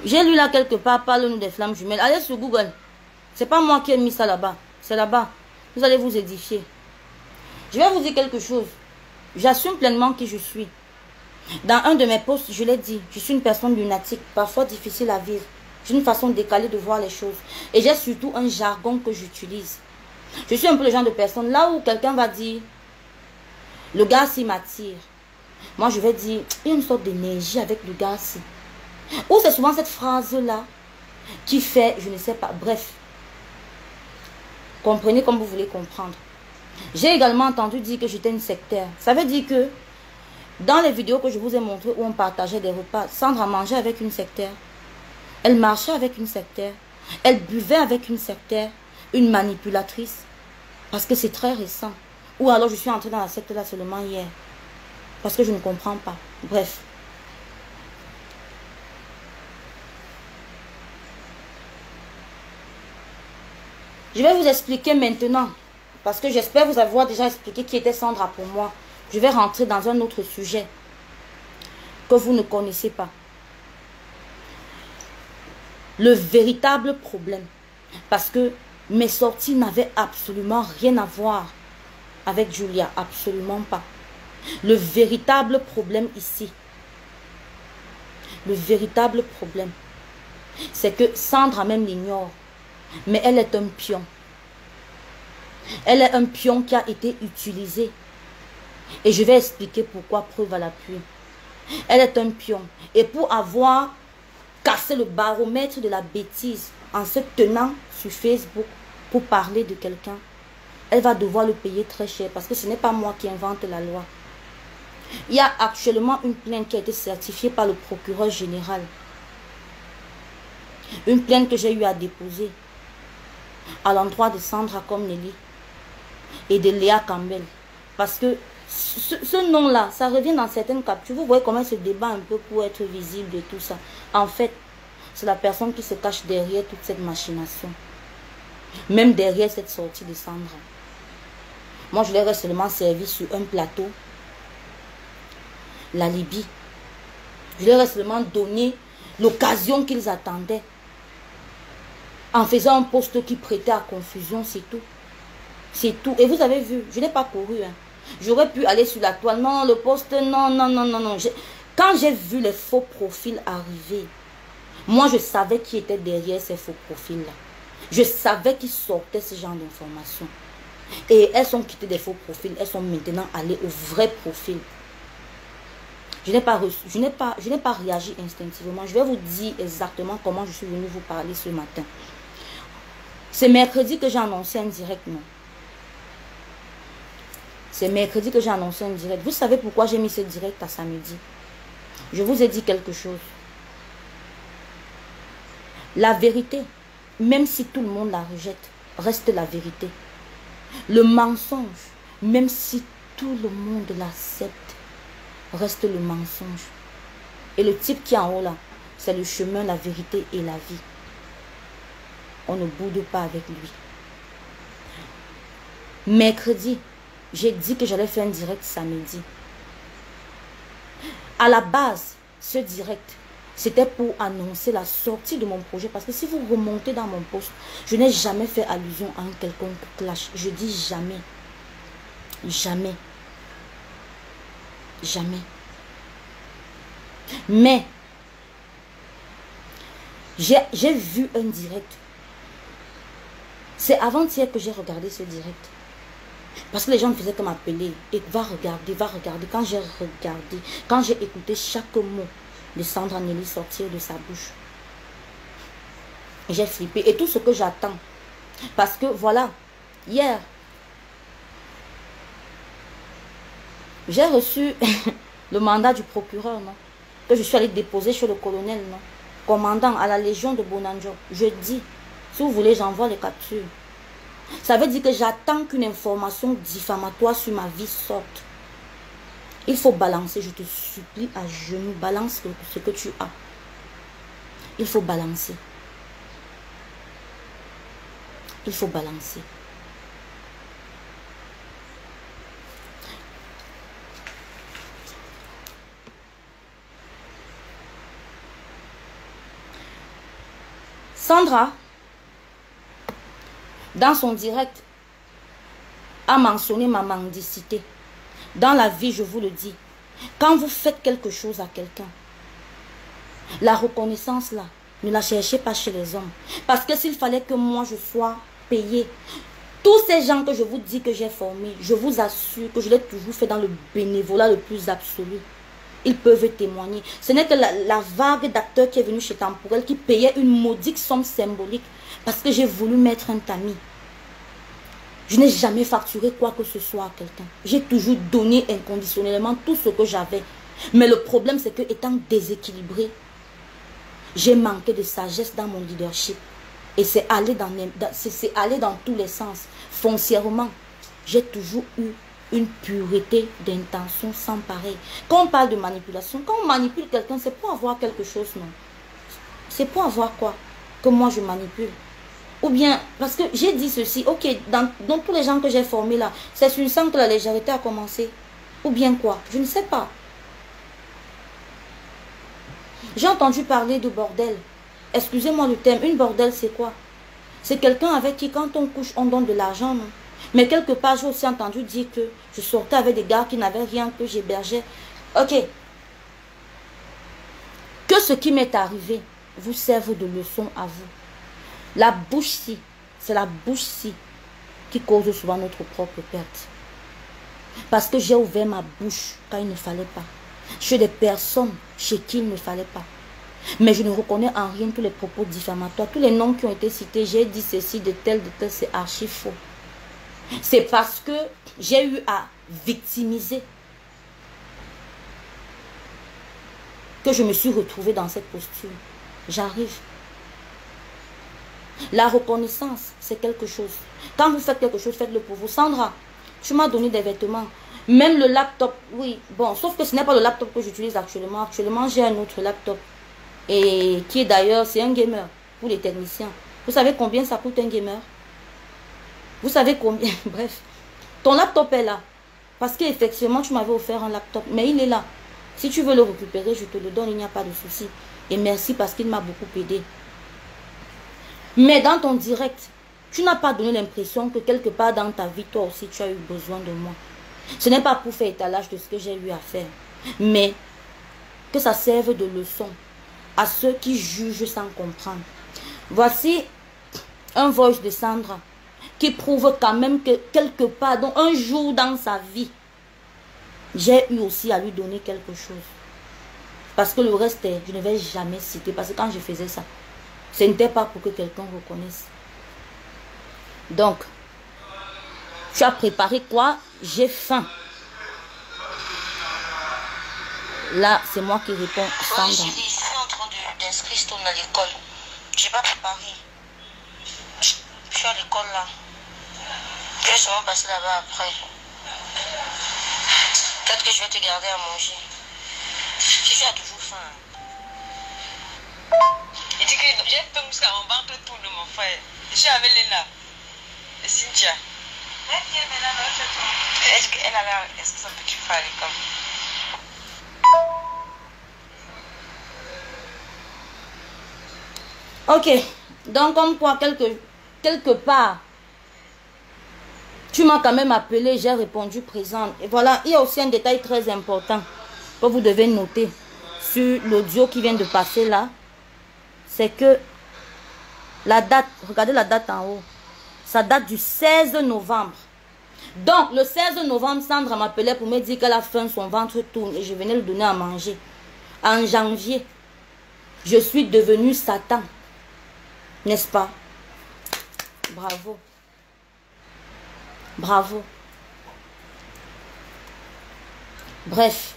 j'ai lu là quelque part, parle-nous des flammes jumelles. Allez sur Google. C'est pas moi qui ai mis ça là-bas. C'est là-bas. Vous allez vous édifier. Je vais vous dire quelque chose. J'assume pleinement qui je suis. Dans un de mes posts, je l'ai dit, je suis une personne lunatique, parfois difficile à vivre. J'ai une façon décalée de voir les choses. Et j'ai surtout un jargon que j'utilise. Je suis un peu le genre de personne, là où quelqu'un va dire, le gars-ci m'attire. Moi, je vais dire, il y a une sorte d'énergie avec le gars-ci. Ou c'est souvent cette phrase-là qui fait, je ne sais pas, bref. Comprenez comme vous voulez comprendre. J'ai également entendu dire que j'étais une sectaire. Ça veut dire que dans les vidéos que je vous ai montrées où on partageait des repas, Sandra mangeait avec une sectaire. Elle marchait avec une sectaire. Elle buvait avec une sectaire. Une manipulatrice. Parce que c'est très récent. Ou alors je suis entrée dans la secte là seulement hier. Parce que je ne comprends pas. Bref. Je vais vous expliquer maintenant. Parce que j'espère vous avoir déjà expliqué qui était Sandra pour moi. Je vais rentrer dans un autre sujet que vous ne connaissez pas. Le véritable problème. Parce que mes sorties n'avaient absolument rien à voir avec Julia. Absolument pas. Le véritable problème ici. Le véritable problème. C'est que Sandra même l'ignore. Mais elle est un pion. Elle est un pion qui a été utilisé. Et je vais expliquer pourquoi, preuve à l'appui. Elle est un pion. Et pour avoir cassé le baromètre de la bêtise en se tenant sur Facebook pour parler de quelqu'un, elle va devoir le payer très cher parce que ce n'est pas moi qui invente la loi. Il y a actuellement une plainte qui a été certifiée par le procureur général. Une plainte que j'ai eu à déposer à l'endroit de Sandra Komneli et de Léa Campbell. Parce que ce nom-là, ça revient dans certaines captures. Vous voyez comment elle se débat un peu pour être visible et tout ça. En fait, c'est la personne qui se cache derrière toute cette machination. Même derrière cette sortie de Sandra. Moi, je leur ai seulement servi sur un plateau la Libye. Je leur ai seulement donné l'occasion qu'ils attendaient. En faisant un post qui prêtait à confusion, c'est tout. C'est tout. Et vous avez vu, je n'ai pas couru. Hein. J'aurais pu aller sur la toile. Non, le post, non, non, non, non, non. Quand j'ai vu les faux profils arriver, moi, je savais qui était derrière ces faux profils-là. Je savais qu'ils sortaient ce genre d'informations. Et elles sont quittées des faux profils. Elles sont maintenant allées au vrai profil. Je n'ai pas réagi instinctivement. Je vais vous dire exactement comment je suis venue vous parler ce matin. C'est mercredi que j'ai annoncé un direct, non? C'est mercredi que j'ai annoncé un direct. Vous savez pourquoi j'ai mis ce direct à samedi? Je vous ai dit quelque chose. La vérité, même si tout le monde la rejette, reste la vérité. Le mensonge, même si tout le monde l'accepte, reste le mensonge. Et le type qui est en haut là, c'est le chemin, la vérité et la vie. On ne boude pas avec lui. Mercredi, j'ai dit que j'allais faire un direct samedi. À la base, ce direct, c'était pour annoncer la sortie de mon projet. Parce que si vous remontez dans mon post, je n'ai jamais fait allusion à un quelconque clash. Je dis jamais. Jamais. Jamais. Mais, j'ai vu un direct. C'est avant-hier que j'ai regardé ce direct. Parce que les gens me faisaient comme appeler. Et va regarder, va regarder. Quand j'ai regardé, quand j'ai écouté chaque mot de Sandra Nelly sortir de sa bouche, j'ai flippé. Et tout ce que j'attends. Parce que voilà, hier, j'ai reçu le mandat du procureur, non? Que je suis allée déposer chez le colonel, non? Commandant à la Légion de Bonanjo. Je dis, si vous voulez, j'envoie les captures. Ça veut dire que j'attends qu'une information diffamatoire sur ma vie sorte. Il faut balancer, je te supplie à genoux, balance ce que tu as. Il faut balancer. Il faut balancer. Sandra, dans son direct, a mentionné ma mendicité. Dans la vie, je vous le dis, quand vous faites quelque chose à quelqu'un, la reconnaissance là, ne la cherchez pas chez les hommes. Parce que s'il fallait que moi je sois payée, tous ces gens que je vous dis que j'ai formés, je vous assure que je l'ai toujours fait dans le bénévolat le plus absolu. Ils peuvent témoigner. Ce n'est que la vague d'acteurs qui est venue chez Temporel qui payait une modique somme symbolique parce que j'ai voulu mettre un tamis. Je n'ai jamais facturé quoi que ce soit à quelqu'un. J'ai toujours donné inconditionnellement tout ce que j'avais. Mais le problème, c'est que étant déséquilibré, j'ai manqué de sagesse dans mon leadership. Et c'est allé dans tous les sens. Foncièrement, j'ai toujours eu une pureté d'intention sans pareil. Quand on parle de manipulation, quand on manipule quelqu'un, c'est pour avoir quelque chose, non? C'est pour avoir quoi? Que moi je manipule. Ou bien, parce que j'ai dit ceci, ok, dans tous les gens que j'ai formés là, c'est sur le sens que la légèreté a commencé. Ou bien quoi? Je ne sais pas. J'ai entendu parler de bordel. Excusez-moi le terme, une bordel c'est quoi? C'est quelqu'un avec qui quand on couche, on donne de l'argent, non? Mais quelque part, j'ai aussi entendu dire que je sortais avec des gars qui n'avaient rien, que j'hébergeais. Ok. Que ce qui m'est arrivé vous serve de leçon à vous. La bouche-ci, c'est la bouche-ci qui cause souvent notre propre perte. Parce que j'ai ouvert ma bouche quand il ne fallait pas. Chez des personnes chez qui il ne fallait pas. Mais je ne reconnais en rien tous les propos diffamatoires. Tous les noms qui ont été cités, j'ai dit ceci, de tel, c'est archi faux. C'est parce que j'ai eu à victimiser que je me suis retrouvée dans cette posture. J'arrive. La reconnaissance, c'est quelque chose. Quand vous faites quelque chose, faites-le pour vous. Sandra, tu m'as donné des vêtements. Même le laptop, oui. Bon, sauf que ce n'est pas le laptop que j'utilise actuellement. Actuellement, j'ai un autre laptop. Et qui est d'ailleurs, c'est un gamer pour les techniciens. Vous savez combien ça coûte un gamer? Vous savez combien? Bref, ton laptop est là. Parce qu'effectivement, tu m'avais offert un laptop. Mais il est là. Si tu veux le récupérer, je te le donne. Il n'y a pas de souci. Et merci parce qu'il m'a beaucoup aidé. Mais dans ton direct, tu n'as pas donné l'impression que quelque part dans ta vie, toi aussi, tu as eu besoin de moi. Ce n'est pas pour faire étalage de ce que j'ai eu à faire. Mais que ça serve de leçon à ceux qui jugent sans comprendre. Voici un voice de Sandra qui prouve quand même que quelque part, donc un jour dans sa vie, j'ai eu aussi à lui donner quelque chose. Parce que le reste, je ne vais jamais citer. Parce que quand je faisais ça, ce n'était pas pour que quelqu'un reconnaisse. Donc, tu as préparé quoi? J'ai faim. Là, c'est moi qui réponds. Sandra. Je suis en train d'inscrire Stone à l'école. Je n'ai pas préparé. Je suis à l'école là. Je vais sûrement passer là-bas après. Peut-être que je vais te garder à manger. Si tu as toujours faim. Il dit que j'ai fait musca en ventre tout de mon frère. Je suis avec Léna et Cynthia. Est-ce que ça peut tu faire à l'école? Ok. Donc, comme quoi, quelque part, tu m'as quand même appelé, j'ai répondu présente. Et voilà, il y a aussi un détail très important que vous devez noter sur l'audio qui vient de passer là. C'est que la date, regardez la date en haut, ça date du 16 novembre. Donc, le 16 novembre, Sandra m'appelait pour me dire qu'elle a faim, son ventre tourne et je venais lui donner à manger. En janvier, je suis devenue Satan. N'est-ce pas? Bravo. Bravo. Bref.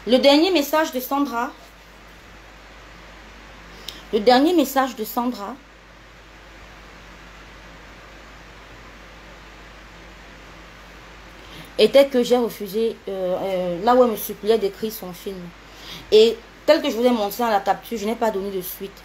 Le dernier message de Sandra. Le dernier message de Sandra. Était que j'ai refusé, là où elle me suppliait d'écrire son film. Et tel que je vous ai montré dans la capture, je n'ai pas donné de suite.